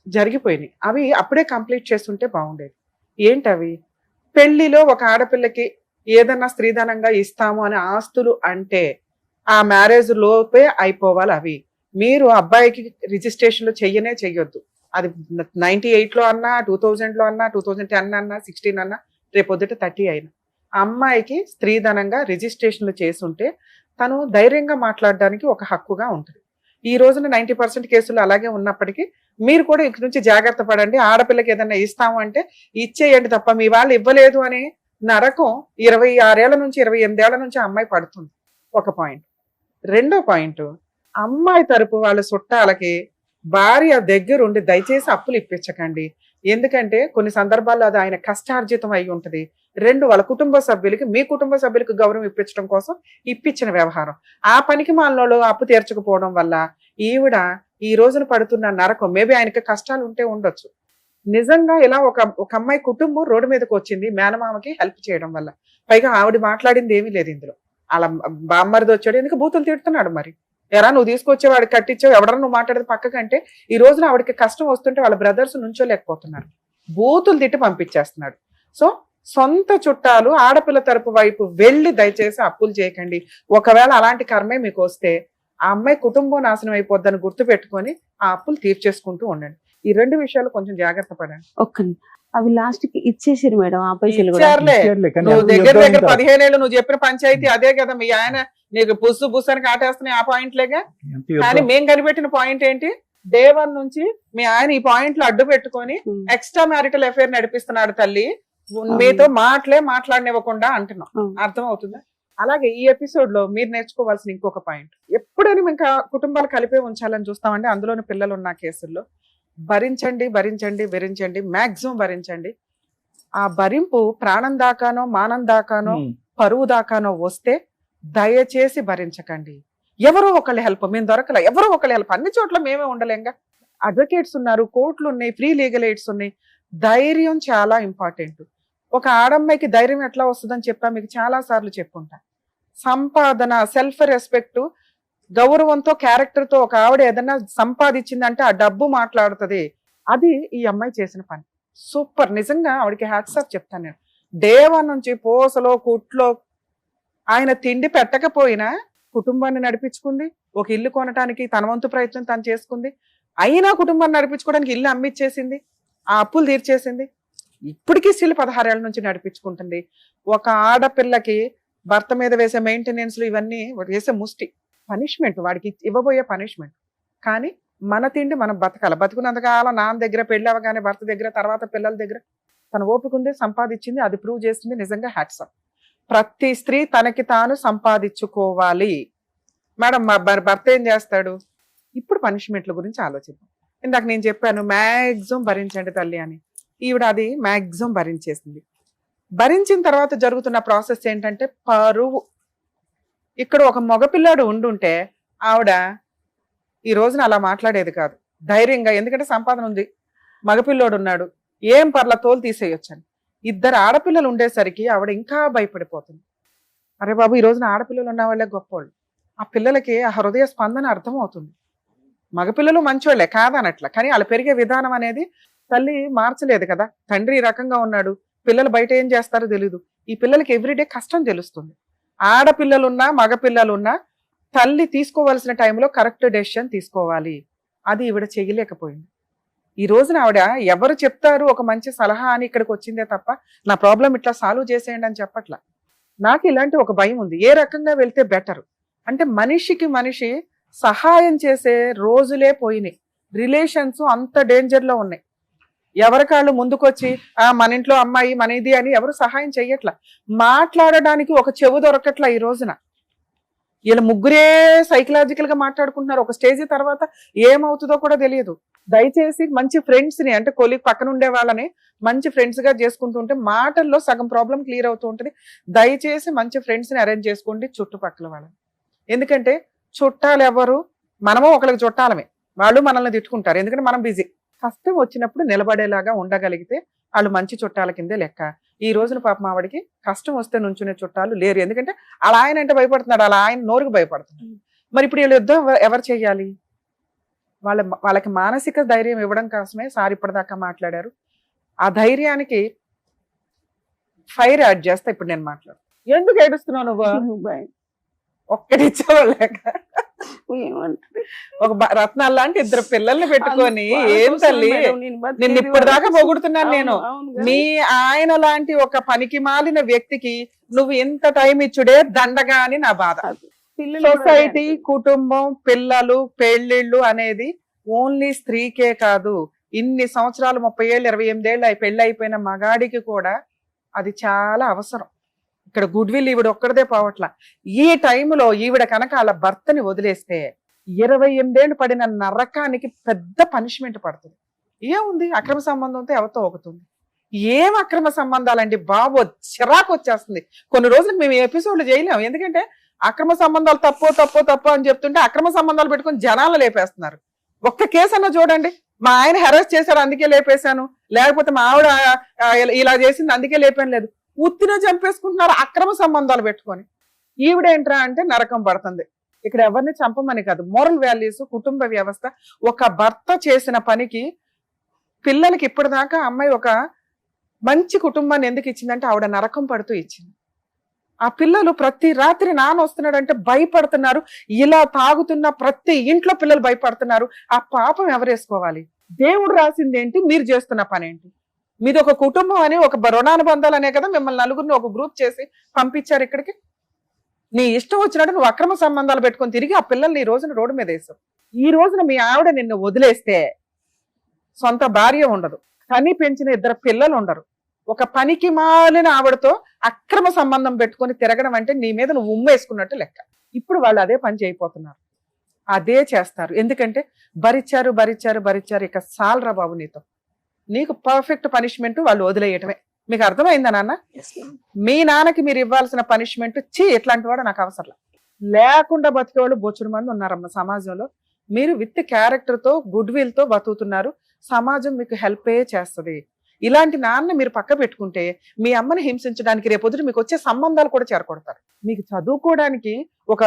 జరిగిపోయినాయి, అవి అప్పుడే కంప్లీట్ చేస్తుంటే బాగుండేది. ఏంటవి? పెళ్లిలో ఒక ఆడపిల్లకి ఏదన్నా స్త్రీధనంగా ఇస్తాము అనే ఆస్తులు అంటే ఆ మ్యారేజ్ లోపే అయిపోవాలి. అవి మీరు అబ్బాయికి రిజిస్ట్రేషన్లు చెయ్యొద్దు. అది 98లో అన్నా, 2000లో అన్నా, 2010 అన్నా, 16 అన్నా, రేపొద్దుట 30 అయినా అమ్మాయికి స్త్రీధనంగా రిజిస్ట్రేషన్లు చేసుంటే తను ధైర్యంగా మాట్లాడడానికి ఒక హక్కుగా ఉంటుంది. ఈ రోజున 90% కేసులు అలాగే ఉన్నప్పటికీ మీరు కూడా ఇక్కడి నుంచి జాగ్రత్త పడండి. ఆడపిల్లకి ఏదైనా ఇస్తాము అంటే ఇచ్చేయండి తప్ప మీ వాళ్ళు ఇవ్వలేదు అని నరకం 26 ఏళ్ల నుంచి 28 ఏళ్ల నుంచి అమ్మాయి పడుతుంది. ఒక పాయింట్. రెండో పాయింట్, అమ్మాయి తరపు వాళ్ళ చుట్టాలకి భార్య దగ్గరుండి దయచేసి అప్పులు ఇప్పించకండి. ఎందుకంటే కొన్ని సందర్భాల్లో అది ఆయన కష్టార్జితం అయి ఉంటుంది. 2 వాళ్ళ కుటుంబ సభ్యులకి, మీ కుటుంబ సభ్యులకి గౌరవం ఇప్పించడం కోసం ఇప్పించిన వ్యవహారం. ఆ పనికి మాలలో అప్పు తీర్చకపోవడం వల్ల ఈవిడ ఈ రోజున పడుతున్న నరకం. మేబీ ఆయనకి కష్టాలు ఉంటే ఉండొచ్చు. నిజంగా ఇలా ఒక అమ్మాయి కుటుంబం రోడ్డు మీదకి వచ్చింది మేనమామకి హెల్ప్ చేయడం వల్ల. పైగా ఆవిడ మాట్లాడింది ఏమీ లేదు ఇందులో. అలా బామ్మరిది వచ్చాడు, ఎందుకు బూతులు తిడుతున్నాడు. మరి ఎరా నువ్వు తీసుకొచ్చే వాడికి కట్టించావు, ఎవడన్నా నువ్వు మాట్లాడేది పక్కకంటే ఈ రోజున ఆవిడకి కష్టం వస్తుంటే వాళ్ళ బ్రదర్స్ నుంచోలేకపోతున్నారు, బూతులు తిట్టి పంపించేస్తున్నాడు. సో సొంత చుట్టాలు ఆడపిల్ల తరపు వైపు వెళ్ళి దయచేసి అప్పులు చేయకండి. ఒకవేళ అలాంటి కర్మే మీకు వస్తే ఆ అమ్మాయి కుటుంబం నాశనం అయిపోద్దని గుర్తు పెట్టుకొని ఆ అప్పులు తీర్చేసుకుంటూ ఉండండి. ఈ 2 విషయాలు కొంచెం జాగ్రత్త పడండి. అవి లాస్ట్ కి ఇచ్చేసారు మేడం ఆ పైసలు కూడా. నువ్వు దగ్గర 15 ఏళ్ళు నువ్వు చెప్పిన పంచాయతీ అదే కదా. మీ ఆయన నీకు బుస్సు అని కాటేస్తున్నాయి ఆ పాయింట్లేగా. కానీ మేము కనిపెట్టిన పాయింట్ ఏంటి? డే 1 నుంచి మీ ఆయన ఈ పాయింట్లు అడ్డు పెట్టుకొని ఎక్స్ట్రా మ్యారిటల్ అఫేర్ నడిపిస్తున్నాడు తల్లి. మీతో మాట్లాడనివ్వకుండా అంటున్నాం. అవును. అర్థం అవుతుందా? అలాగే ఈ ఎపిసోడ్ లో మీరు నేర్చుకోవాల్సిన ఇంకొక పాయింట్, ఎప్పుడైనా ఇంకా కుటుంబాలు కలిపే ఉంచాలని చూస్తామండి. అందులోని పిల్లలు ఉన్న కేసుల్లో భరించండి, మాక్సిమం భరించండి. ఆ భరింపు ప్రాణం దాకానో, మానం దాకానో, పరువు దాకానో వస్తే దయచేసి భరించకండి. ఎవరో ఒకళ్ళ హెల్ప్ మేము దొరకలే, ఎవరో ఒకళ్ళ హెల్ప్. అన్ని చోట్ల మేమే ఉండలేంగా. అడ్వకేట్స్ ఉన్నారు, కోర్టులు ఉన్నాయి, ఫ్రీ లీగల్ ఎయిడ్స్ ఉన్నాయి. ధైర్యం చాలా ఇంపార్టెంట్. ఒక ఆడమ్మాయికి ధైర్యం ఎట్లా వస్తుందని చెప్పా మీకు చాలా సార్లు చెప్పుంటా. సంపాదన, సెల్ఫ్ రెస్పెక్ట్, గౌరవంతో, క్యారెక్టర్ తో ఒక ఆవిడ ఏదన్నా సంపాదించిందంటే ఆ డబ్బు మాట్లాడుతుంది. అది ఈ అమ్మాయి చేసిన పని. సూపర్. నిజంగా ఆవిడకి హ్యాట్స్ ఆఫ్ చెప్తాను నేను. డే 1 నుంచి పోసలో కుట్లో ఆయన తిండి పెట్టకపోయినా కుటుంబాన్ని నడిపించుకుంది. ఒక ఇల్లు కొనడానికి తన వంతు ప్రయత్నం తను చేసుకుంది. అయినా కుటుంబాన్ని నడిపించుకోవడానికి ఇల్లు అమ్మిచ్చేసింది, ఆ అప్పులు తీర్చేసింది. ఇప్పటికీ స్టిల్ 16 ఏళ్ల నుంచి నడిపించుకుంటుంది. ఒక ఆడపిల్లకి భర్త మీద వేసే మెయింటెనెన్స్లు ఇవన్నీ వేసే ముష్టి పనిష్మెంట్, వాడికి ఇవ్వబోయే పనిష్మెంట్. కానీ మన తిండి మనం బతకాలి. బతుకున్నంతకాలం నాన్న దగ్గర, పెళ్లి అవగానే భర్త దగ్గర, తర్వాత పిల్లల దగ్గర తన ఓపికంది, సంపాదించింది, అది ప్రూవ్ చేసింది. నిజంగా హ్యాట్స్ ఆఫ్. ప్రతి స్త్రీ తనకి తాను సంపాదించుకోవాలి. మేడం మా భర్త ఏం చేస్తాడు? ఇప్పుడు పనిష్మెంట్ల గురించి ఆలోచిద్దాం. ఇందాక నేను చెప్పాను మ్యాక్సిమం భరించండి తల్లి అని. ఈవిడ అది మ్యాక్సిమం భరించేసింది. భరించిన తర్వాత జరుగుతున్న ప్రాసెస్ ఏంటంటే పరువు. ఇక్కడ ఒక మగపిల్లాడు ఉండుంటే ఆవిడ ఈ రోజున అలా మాట్లాడేది కాదు ధైర్యంగా. ఎందుకంటే సంపాదన ఉంది, మగపిల్లోడు ఉన్నాడు, ఏం పర్లా తోలు తీసేయొచ్చని. 2 ఆడపిల్లలు ఉండేసరికి ఆవిడ ఇంకా భయపడిపోతుంది. అరే బాబు, ఈ రోజున ఆడపిల్లలు ఉన్న వాళ్ళే గొప్పవాళ్ళు. ఆ పిల్లలకి ఆ హృదయ స్పందన అర్థం అవుతుంది. మగపిల్లలు మంచోళ్లే కాదనట్ల, కానీ వాళ్ళు పెరిగే విధానం అనేది తల్లి మార్చలేదు కదా. తండ్రి ఈ రకంగా ఉన్నాడు, పిల్లలు బయట ఏం చేస్తారో తెలీదు. ఈ పిల్లలకి ఎవ్రీడే కష్టం తెలుస్తుంది. ఆడపిల్లలున్నా మగపిల్లలున్నా తల్లి తీసుకోవాల్సిన టైంలో కరెక్ట్ డెసిషన్ తీసుకోవాలి. అది ఈవిడ చేయలేకపోయింది. ఈ రోజున ఆవిడ ఎవరు చెప్తారు ఒక మంచి సలహా అని ఇక్కడికి వచ్చిందే తప్ప నా ప్రాబ్లం ఇట్లా సాల్వ్ చేసేయండి అని చెప్పట్లా. నాకు ఇలాంటి ఒక భయం ఉంది, ఏ రకంగా వెళ్తే బెటర్ అంటే. మనిషికి మనిషి సహాయం చేసే రోజులే పోయినాయి. రిలేషన్స్ అంత డేంజర్ లో ఉన్నాయి. ఎవరికాళ్ళు ముందుకొచ్చి మన ఇంట్లో అమ్మాయి మన ఇది అని ఎవరు సహాయం చెయ్యట్లా. మాట్లాడడానికి ఒక చెవు దొరకట్లా ఈ రోజున. వీళ్ళ ముగ్గురే సైకలాజికల్ గా మాట్లాడుకుంటున్నారు. ఒక స్టేజ్ తర్వాత ఏమవుతుందో కూడా తెలియదు. దయచేసి మంచి ఫ్రెండ్స్ ని, అంటే కొలిగ్ పక్కన ఉండే వాళ్ళని మంచి ఫ్రెండ్స్ గా చేసుకుంటూ ఉంటే మాటల్లో సగం ప్రాబ్లం క్లియర్ అవుతూ ఉంటుంది. దయచేసి మంచి ఫ్రెండ్స్ ని అరేంజ్ చేసుకోండి చుట్టుపక్కల వాళ్ళని. ఎందుకంటే చుట్టాలు ఎవరు, మనము ఒకరికి చుట్టాలమే, వాళ్ళు మనల్ని తిట్టుకుంటారు. ఎందుకంటే మనం బిజీ. కష్టం వచ్చినప్పుడు నిలబడేలాగా ఉండగలిగితే వాళ్ళు మంచి చుట్టాల కిందే లెక్క. ఈ రోజున పాపం ఆవిడికి కష్టం వస్తే నుంచునే చుట్టాలు లేరు. ఎందుకంటే అలా ఆయన అంటే భయపడుతున్నాడు, అలా ఆయన నోరుకు భయపడుతున్నాడు. మరి ఇప్పుడు వీళ్ళు యుద్ధం ఎవరు చేయాలి? వాళ్ళకి మానసిక ధైర్యం ఇవ్వడం కోసమే సార్ ఇప్పటిదాకా మాట్లాడారు. ఆ ధైర్యానికి ఫైర్ యాడ్ చేస్తా ఇప్పుడు నేను మాట్లాడు. ఎందుకు ఏడుస్తున్నావు నువ్వు? ఒక్కడిచ్చేవాళ్ళక ఒక రత్నాలు లాంటి 2 పిల్లల్ని పెట్టుకొని ఏం తల్లి నిన్ను ఇప్పటిదాకా పొగుడుతున్నాను నేను. మీ ఆయన లాంటి ఒక పనికి మాలిన వ్యక్తికి నువ్వు ఎంత టైం ఇచ్చుడే దండగా అని నా బాధ. సొసైటీ, కుటుంబం, పిల్లలు, పెళ్లిళ్ళు అనేది ఓన్లీ స్త్రీకే కాదు. ఇన్ని సంవత్సరాలు 30 ఏళ్ళు 28 ఏళ్ళు పెళ్లి అయిపోయిన మగాడికి కూడా అది చాలా అవసరం. ఇక్కడ గుడ్ విల్ ఈవిడ ఒక్కడదే పోవట్లా. ఈ టైంలో ఈవిడ కనుక వాళ్ళ భర్తని వదిలేస్తే 28 ఏళ్ళు పడిన నరకానికి పెద్ద పనిష్మెంట్ పడుతుంది. ఏముంది, అక్రమ సంబంధంతో ఎవరితో ఒకతుంది. ఏం అక్రమ సంబంధాలండి బాబు, చిరాకు వచ్చేస్తుంది. కొన్ని రోజులకు మేము ఎపిసోడ్లు చేయలేము. ఎందుకంటే అక్రమ సంబంధాలు తప్పు అని చెప్తుంటే అక్రమ సంబంధాలు పెట్టుకుని జనాలు లేపేస్తున్నారు. ఒక్క కేసు అన్న చూడండి, మా ఆయన హెరాస్ చేశారు అందుకే లేపేశాను, లేకపోతే మా ఆవిడ ఇలా చేసింది అందుకే లేపాను లేదు. ఉత్తిన చంపేసుకుంటున్నారు అక్రమ సంబంధాలు పెట్టుకొని. ఈవిడేంట్రా అంటే నరకం పడుతుంది. ఇక్కడ ఎవరిని చంపమని కాదు, మోరల్ వాల్యూస్, కుటుంబ వ్యవస్థ. ఒక భర్త చేసిన పనికి పిల్లలకి ఇప్పటిదాకా అమ్మాయి ఒక మంచి కుటుంబాన్ని ఎందుకు ఇచ్చిందంటే ఆవిడ నరకం పడుతూ ఇచ్చింది. ఆ పిల్లలు ప్రతి రాత్రి నాన్న వస్తున్నాడంటే భయపడుతున్నారు. ఇలా తాగుతున్న ప్రతి ఇంట్లో పిల్లలు భయపడుతున్నారు. ఆ పాపం ఎవరేసుకోవాలి? దేవుడు రాసింది ఏంటి, మీరు చేస్తున్న పని ఏంటి? మీది ఒక కుటుంబం అని, ఒక రుణానుబంధాలు అనే కదా మిమ్మల్ని నలుగురిని ఒక గ్రూప్ చేసి పంపించారు ఇక్కడికి. నీ ఇష్టం వచ్చినట్టు నువ్వు అక్రమ సంబంధాలు పెట్టుకొని తిరిగి ఆ పిల్లల్ని ఈ రోజున రోడ్డు మీద వేసావు. ఈ రోజున మీ ఆవిడ నిన్ను వదిలేస్తే సొంత భార్య ఉండదు, కని పెంచిన 2 పిల్లలు ఉండరు. ఒక పనికి మాలిన ఆవిడతో అక్రమ సంబంధం పెట్టుకొని తిరగడం అంటే నీ మీద నువ్వు ఉమ్మేసుకున్నట్టు లెక్క. ఇప్పుడు వాళ్ళు అదే పని చేయబోతున్నారు, అదే చేస్తారు. ఎందుకంటే భరించారు భరించారు భరించారు, ఇక సాల్రా బాబు నీతో. నీకు పర్ఫెక్ట్ పనిష్మెంట్ వాళ్ళు వదిలేయటమే. మీకు అర్థమైందా నాన్న? మీ నాన్నకి మీరు ఇవ్వాల్సిన పనిష్మెంట్ ఇట్లాంటి వాడు నాకు అవసరం లేకుండా బతికేవాళ్ళు బొచ్చుడు మంది ఉన్నారమ్మ సమాజంలో. మీరు విత్ క్యారెక్టర్ తో గుడ్ విల్ తో బతుకుతున్నారు, సమాజం మీకు హెల్పే చేస్తుంది. ఇలాంటి నాన్న మీరు పక్క పెట్టుకుంటే మీ అమ్మని హింసించడానికి రేపొద్దున మీకు వచ్చే సంబంధాలు కూడా చేరకొడతారు. మీకు చదువుకోవడానికి ఒక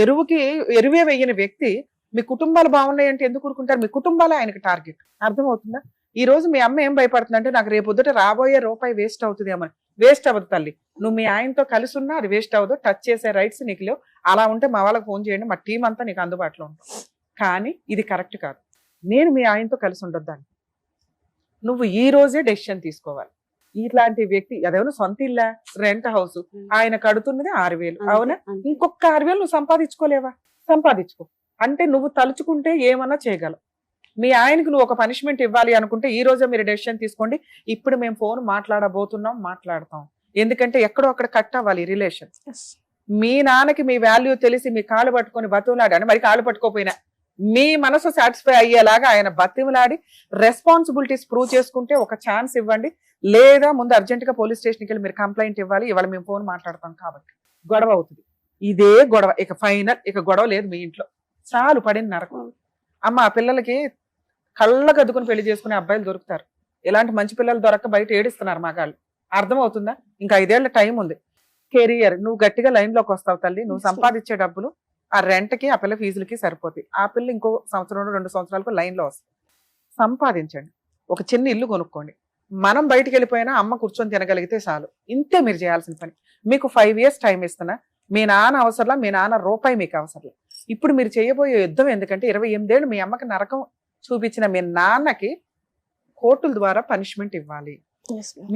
ఎరువే వేయని వ్యక్తి మీ కుటుంబాలు బాగున్నాయంటే ఎందుకు ఊరుకుంటారు? మీ కుటుంబాలే ఆయనకి టార్గెట్. అర్థమవుతుందా? ఈ రోజు మీ అమ్మ ఏం భయపడుతుందంటే నాకు రేపొద్దుట రాబోయే రూపాయి వేస్ట్ అవుతుందేమో. వేస్ట్ అవ్వదు తల్లి, నువ్వు మీ ఆయనతో కలిసి ఉన్నా అది వేస్ట్ అవ్వదు. టచ్ చేసే రైట్స్ నీకు లేవు. అలా ఉంటే మా వాళ్ళకి ఫోన్ చేయండి, మా టీం అంతా నీకు అందుబాటులో ఉంటుంది. కానీ ఇది కరెక్ట్ కాదు. నేను మీ ఆయనతో కలిసి ఉండొద్దాన్ని. నువ్వు ఈ రోజే డెసిషన్ తీసుకోవాలి. ఇట్లాంటి వ్యక్తి అదేమన్నా సొంత ఇల్లా, రెంట్ హౌస్, ఆయన కడుతున్నది 6,000, అవునా? ఇంకొక 6,000 నువ్వు సంపాదించుకోలేవా? సంపాదించుకో. అంటే నువ్వు తలుచుకుంటే ఏమన్నా చేయగలవు. మీ ఆయనకు నువ్వు ఒక పనిష్మెంట్ ఇవ్వాలి అనుకుంటే ఈ రోజే మీరు డెసిషన్ తీసుకోండి. ఇప్పుడు మేము ఫోన్ మాట్లాడబోతున్నాం, మాట్లాడతాం. ఎందుకంటే ఎక్కడో అక్కడ కట్ అవ్వాలి రిలేషన్. మీ నాన్నకి మీ వాల్యూ తెలిసి మీ కాళ్ళు పట్టుకొని బతువులాడాను, మరి కాళ్ళు పట్టుకోపోయినా మీ మనసు సాటిస్ఫై అయ్యేలాగా ఆయన బతిమలాడి రెస్పాన్సిబిలిటీస్ ప్రూవ్ చేసుకుంటే ఒక ఛాన్స్ ఇవ్వండి. లేదా ముందు అర్జెంట్ గా పోలీస్ స్టేషన్కి వెళ్ళి మీరు కంప్లైంట్ ఇవ్వాలి. ఇవాళ మేము ఫోన్ మాట్లాడతాం కాబట్టి గొడవ అవుతుంది. ఇదే గొడవ, ఇక ఫైనల్, ఇక గొడవ లేదు మీ ఇంట్లో. చాలు పడిన నరకం. అమ్మ ఆ పిల్లలకి కళ్ళకు అద్దుకుని పెళ్లి చేసుకునే అబ్బాయిలు దొరుకుతారు. ఇలాంటి మంచి పిల్లలు దొరక్క బయట ఏడిస్తున్నారు మగాళ్ళు. అర్థమవుతుందా? ఇంకా 5 ఏళ్ల టైం ఉంది. కెరియర్ నువ్వు గట్టిగా లైన్ లోకి వస్తావు తల్లి. నువ్వు సంపాదించే డబ్బులు ఆ రెంట్కి ఆ పిల్ల ఫీజులకి సరిపోతాయి. ఆ పిల్ల ఇంకో 1-2 సంవత్సరాలకు లైన్ లో వస్తుంది. సంపాదించండి, ఒక చిన్న ఇల్లు కొనుక్కోండి. మనం బయటికి వెళ్ళిపోయినా అమ్మ కూర్చొని తినగలిగితే చాలు. ఇంతే మీరు చేయాల్సిన పని. మీకు 5 years టైం ఇస్తున్నా. మీ నాన్న అవసరంలా, మీ నాన్న రూపాయి మీకు అవసరంలా. ఇప్పుడు మీరు చేయబోయే యుద్ధం ఎందుకంటే 28 ఏళ్ళు మీ అమ్మకి నరకం చూపించిన మీ నాన్నకి కోర్టుల ద్వారా పనిష్మెంట్ ఇవ్వాలి.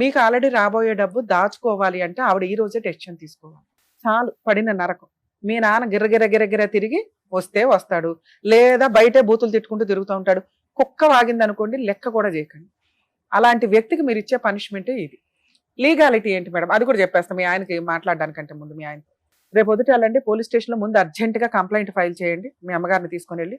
మీకు ఆల్రెడీ రాబోయే డబ్బు దాచుకోవాలి అంటే ఆవిడ ఈ రోజే డెసిషన్ తీసుకోవాలి. చాలు పడిన నరకం. మీ నాన్న గిర్రగిర తిరిగి వస్తే వస్తాడు, లేదా బయటే బూతులు తిట్టుకుంటూ తిరుగుతూ ఉంటాడు. కుక్క వాగింది అనుకోండి, లెక్క కూడా చేయకండి. అలాంటి వ్యక్తికి మీరు ఇచ్చే పనిష్మెంటే ఇది. లీగాలిటీ ఏంటి మేడం అది కూడా చెప్పేస్తాం. మీ ఆయనకి మాట్లాడడానికంటే ముందు మీ ఆయన రేపు వదిలి వెళ్ళండి పోలీస్ స్టేషన్ లో. ముందు అర్జెంట్ గా కంప్లైంట్ ఫైల్ చేయండి. మీ అమ్మగారిని తీసుకుని వెళ్ళి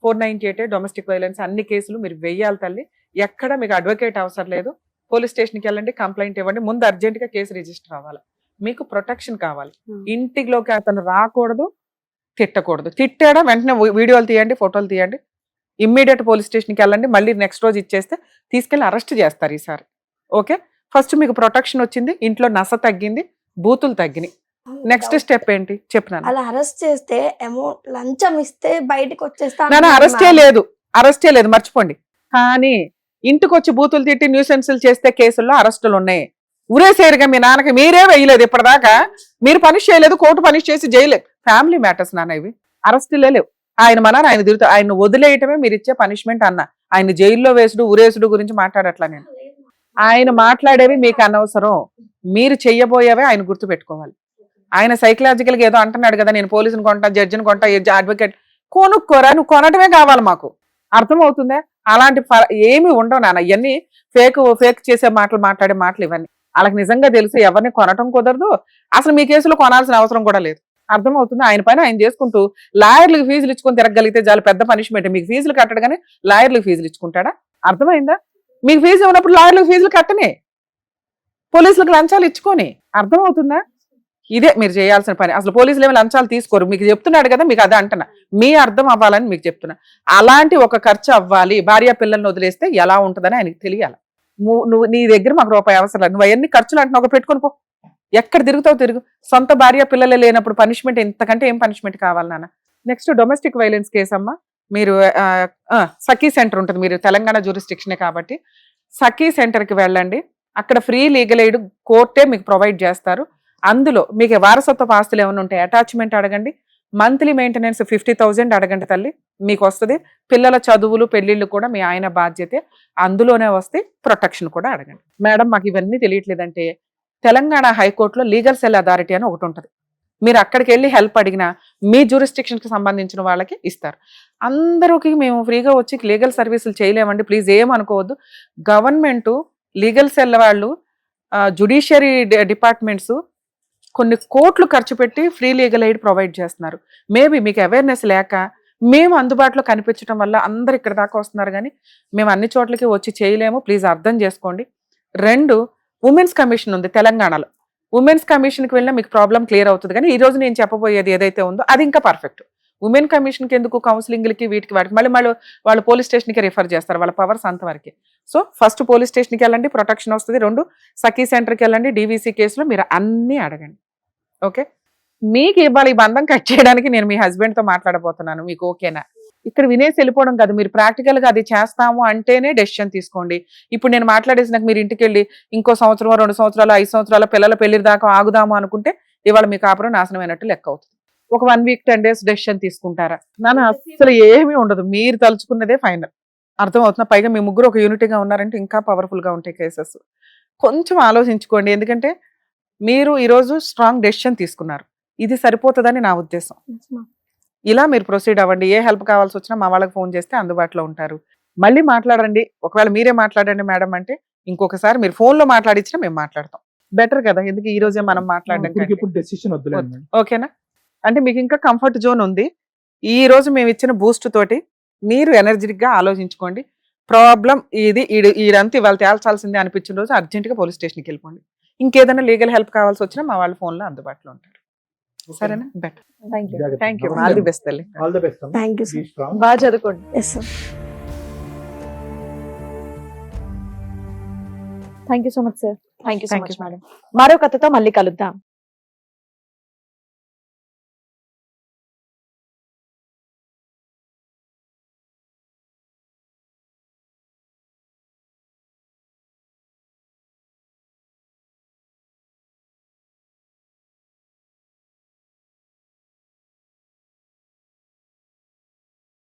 498 డొమెస్టిక్ వైలెన్స్ అన్ని కేసులు మీరు వెయ్యాలి తల్లి. ఎక్కడ మీకు అడ్వకేట్ అవసరం లేదు. పోలీస్ స్టేషన్కి వెళ్ళండి, కంప్లైంట్ ఇవ్వండి. ముందు అర్జెంట్ గా కేసు రిజిస్టర్ అవ్వాలి. మీకు ప్రొటెక్షన్ కావాలి. ఇంటిలోకి అతను రాకూడదు, తిట్టకూడదు. తిట్టాడా వెంటనే వీడియోలు తీయండి, ఫోటోలు తీయండి. ఇమ్మీడియట్ పోలీస్ స్టేషన్కి వెళ్ళండి. మళ్ళీ నెక్స్ట్ రోజు ఇచ్చేస్తే తీసుకెళ్లి అరెస్ట్ చేస్తారు ఈసారి. ఓకే, ఫస్ట్ మీకు ప్రొటెక్షన్ వచ్చింది, ఇంట్లో నస తగ్గింది, బూతులు తగ్గినాయి. నెక్స్ట్ స్టెప్ ఏంటి చెప్పినాను. అలా అరెస్ట్ చేస్తే అమౌంట్ లంచం ఇస్తే బయటకు వచ్చేస్తా. అరెస్టే లేదు మర్చిపోండి. కానీ ఇంటికి వచ్చి బూతులు తిట్టి న్యూసెన్సులు చేస్తే కేసుల్లో అరెస్టులు ఉన్నాయి. ఉరేసేరుగా మీ నాన్నకి మీరే వేయలేదు ఇప్పటిదాకా. మీరు పనిష్ చేయలేదు, కోర్టు పనిష్ చేసి చేయలేదు. ఫ్యామిలీ మ్యాటర్స్ నాన్న ఇవి. అరెస్టులే లేవు. ఆయన మన ఆయన తిరుగుతా, ఆయన వదిలేయటమే మీరు ఇచ్చే పనిష్మెంట్ అన్న. ఆయన జైల్లో వేసుడు ఉరేసుడు గురించి మాట్లాడట్లా నేను. ఆయన మాట్లాడేవి మీకు అనవసరం. మీరు చెయ్యబోయేవే ఆయన గుర్తు పెట్టుకోవాలి. ఆయన సైకలాజికల్ గా ఏదో అంటున్నాడు కదా, నేను పోలీసుని కొంటా, జడ్జిని కొంటా, అడ్వకేట్. కొనుక్కోరా, నువ్వు కొనటమే కావాలి మాకు. అర్థమవుతుందా? అలాంటి ఏమి ఉండవు నాన్న. ఇవన్నీ ఫేక్ చేసే మాట్లాడే మాటలు ఇవన్నీ. వాళ్ళకి నిజంగా తెలుసు ఎవరిని కొనటం కుదరదు. అసలు మీ కేసులో కొనాల్సిన అవసరం కూడా లేదు. అర్థమవుతుంది? ఆయన పైన ఆయన చేసుకుంటూ లాయర్లకు ఫీజులు ఇచ్చుకొని తిరగలిగితే చాలా పెద్ద పనిష్మెంట్. మీకు ఫీజులు కట్టడు కానీ లాయర్లకు ఫీజులు ఇచ్చుకుంటాడా? అర్థమైందా? మీకు ఫీజు ఉన్నప్పుడు లాయర్లకు ఫీజులు కట్టనే, పోలీసులకు లంచాలు ఇచ్చుకొని. అర్థమవుతుందా? ఇదే మీరు చేయాల్సిన పని. అసలు పోలీసులు ఏమి లంచాలు తీసుకోరు. మీకు చెప్తున్నాడు కదా, మీకు అదే అంటున్నా. మీ అర్థం అవ్వాలని మీకు చెప్తున్నా. అలాంటి ఒక ఖర్చు అవ్వాలి. భార్య పిల్లల్ని వదిలేస్తే ఎలా ఉంటుందని ఆయనకి తెలియాలి. నువ్వు నీ దగ్గర మాకు రూపాయి అవసరం లేదు. నువ్వు అవన్నీ ఖర్చులు అంటున్నావు, ఒక పెట్టుకొని పో. ఎక్కడ తిరుగుతావు తిరుగు. సొంత భార్య పిల్లలే లేనప్పుడు పనిష్మెంట్ ఇంతకంటే ఏం పనిష్మెంట్ కావాలి నాన్న? నెక్స్ట్ డొమెస్టిక్ వైలెన్స్ కేసు అమ్మా. మీరు సఖీ సెంటర్ ఉంటుంది, మీరు తెలంగాణ జ్యూరిస్డిక్షనే కాబట్టి సఖీ సెంటర్కి వెళ్ళండి. అక్కడ ఫ్రీ లీగల్ ఎయిడ్ కోర్టే మీకు ప్రొవైడ్ చేస్తారు. అందులో మీకు వారసత్వ ఆస్తులు ఏమైనా ఉంటాయి, అటాచ్మెంట్ అడగండి. మంత్లీ మెయింటెనెన్స్ 50,000 అడగండి తల్లి, మీకు వస్తుంది. పిల్లల చదువులు పెళ్లిళ్ళు కూడా మీ ఆయన బాధ్యతే, అందులోనే వస్తే ప్రొటెక్షన్ కూడా అడగండి. మేడం మాకు ఇవన్నీ తెలియట్లేదంటే తెలంగాణ హైకోర్టులో లీగల్ సెల్ అథారిటీ అని ఒకటి ఉంటుంది. మీరు అక్కడికి వెళ్ళి హెల్ప్ అడిగినా మీ జ్యూరిస్డిక్షన్కి సంబంధించిన వాళ్ళకి ఇస్తారు. అందరికీ మేము ఫ్రీగా వచ్చి లీగల్ సర్వీసులు చేయలేమండి, ప్లీజ్ ఏమనుకోవద్దు. గవర్నమెంట్ లీగల్ సెల్ వాళ్ళు జుడిషియరీ డిపార్ట్మెంట్స్ కొన్ని కోట్లు ఖర్చు పెట్టి ఫ్రీ లీగల్ ఎయిడ్ ప్రొవైడ్ చేస్తున్నారు. మేబీ మీకు అవేర్నెస్ లేక మేము అందుబాటులో కనిపించడం వల్ల అందరు ఇక్కడ దాకా వస్తున్నారు, కానీ మేము అన్ని చోట్లకి వచ్చి చేయలేము, ప్లీజ్ అర్థం చేసుకోండి. 2, ఉమెన్స్ కమిషన్ ఉంది తెలంగాణలో. ఉమెన్స్ కమిషన్కి వెళ్ళినా మీకు ప్రాబ్లం క్లియర్ అవుతుంది. కానీ ఈ రోజు నేను చెప్పబోయేది ఏదైతే ఉందో అది ఇంకా పర్ఫెక్ట్. ఉమెన్ కమిషన్కి ఎందుకు కౌన్సిలింగ్లకి వీటికి వాటికి మళ్ళీ వాళ్ళు పోలీస్ స్టేషన్కి రిఫర్ చేస్తారు, వాళ్ళ పవర్స్ అంతవరకే. సో ఫస్ట్ పోలీస్ స్టేషన్కి వెళ్ళండి, ప్రొటెక్షన్ వస్తుంది. 2, సఖీ సెంటర్కి వెళ్ళండి, డీవీసీ కేసులో మీరు అన్నీ అడగండి. ఓకే, మీకు ఇవ్వాలి ఈ బంధం కట్ చేయడానికి నేను మీ హస్బెండ్తో మాట్లాడబోతున్నాను, మీకు ఓకేనా? ఇక్కడ వినేసి వెళ్ళిపోవడం కాదు, మీరు ప్రాక్టికల్గా అది చేస్తాము అంటేనే డెసిషన్ తీసుకోండి. ఇప్పుడు నేను మాట్లాడేసినాక మీరు ఇంటికి వెళ్ళి ఇంకో సంవత్సరం 2 సంవత్సరాలు 5 సంవత్సరాల పిల్లల పెళ్లి దాకా ఆగుదాము అనుకుంటే ఇవాళ మీ కాపురం నాశనమైనట్టు లెక్క అవుతుంది. ఒక 1 వీక్ 10 డేస్ డెసిషన్ తీసుకుంటారా? నాన్న అసలు ఏమీ ఉండదు, మీరు తలుచుకున్నదే ఫైనల్. అర్థమవుతున్నా? పైగా మీ ముగ్గురు ఒక యూనిటీగా ఉన్నారంటే ఇంకా పవర్ఫుల్గా ఉంటాయి కేసెస్. కొంచెం ఆలోచించుకోండి, ఎందుకంటే మీరు ఈరోజు స్ట్రాంగ్ డెసిషన్ తీసుకున్నారు, ఇది సరిపోతుందని నా ఉద్దేశం. ఇలా మీరు ప్రొసీడ్ అవ్వండి. ఏ హెల్ప్ కావాల్సి వచ్చినా మా వాళ్ళకి ఫోన్ చేస్తే అందుబాటులో ఉంటారు. మళ్ళీ మాట్లాడండి, ఒకవేళ మీరే మాట్లాడండి మేడం అంటే ఇంకొకసారి మీరు ఫోన్లో మాట్లాడించినా మేము మాట్లాడతాం. బెటర్ కదా, ఎందుకు ఈ రోజే మనం మాట్లాడడం. డెసిషన్ వద్దులేదు. ఓకేనా? అంటే మీకు ఇంకా కంఫర్ట్ జోన్ ఉంది. ఈ రోజు మేము ఇచ్చిన బూస్ట్ తోటి మీరు ఎనర్జెటిక్గా ఆలోచించుకోండి. ప్రాబ్లం ఇదంతా ఇవాళ తేల్చాల్సిందే అనిపించిన రోజు అర్జెంట్గా పోలీస్ స్టేషన్కి వెళ్ళిపోండి. ఇంకేదైనా లీగల్ హెల్ప్ కావాల్సి వచ్చినా మా వాళ్ళ ఫోన్లో అందుబాటులో ఉంటారు. సరేనా? Better. Thank you. All the best తల్లి. All the best. Thank you sir. బాగా చదువుకోండి. Yes sir. Thank you so much sir. Thank you so Thank much you. Madam. మరో కథతో మళ్ళీ కలుద్దాం.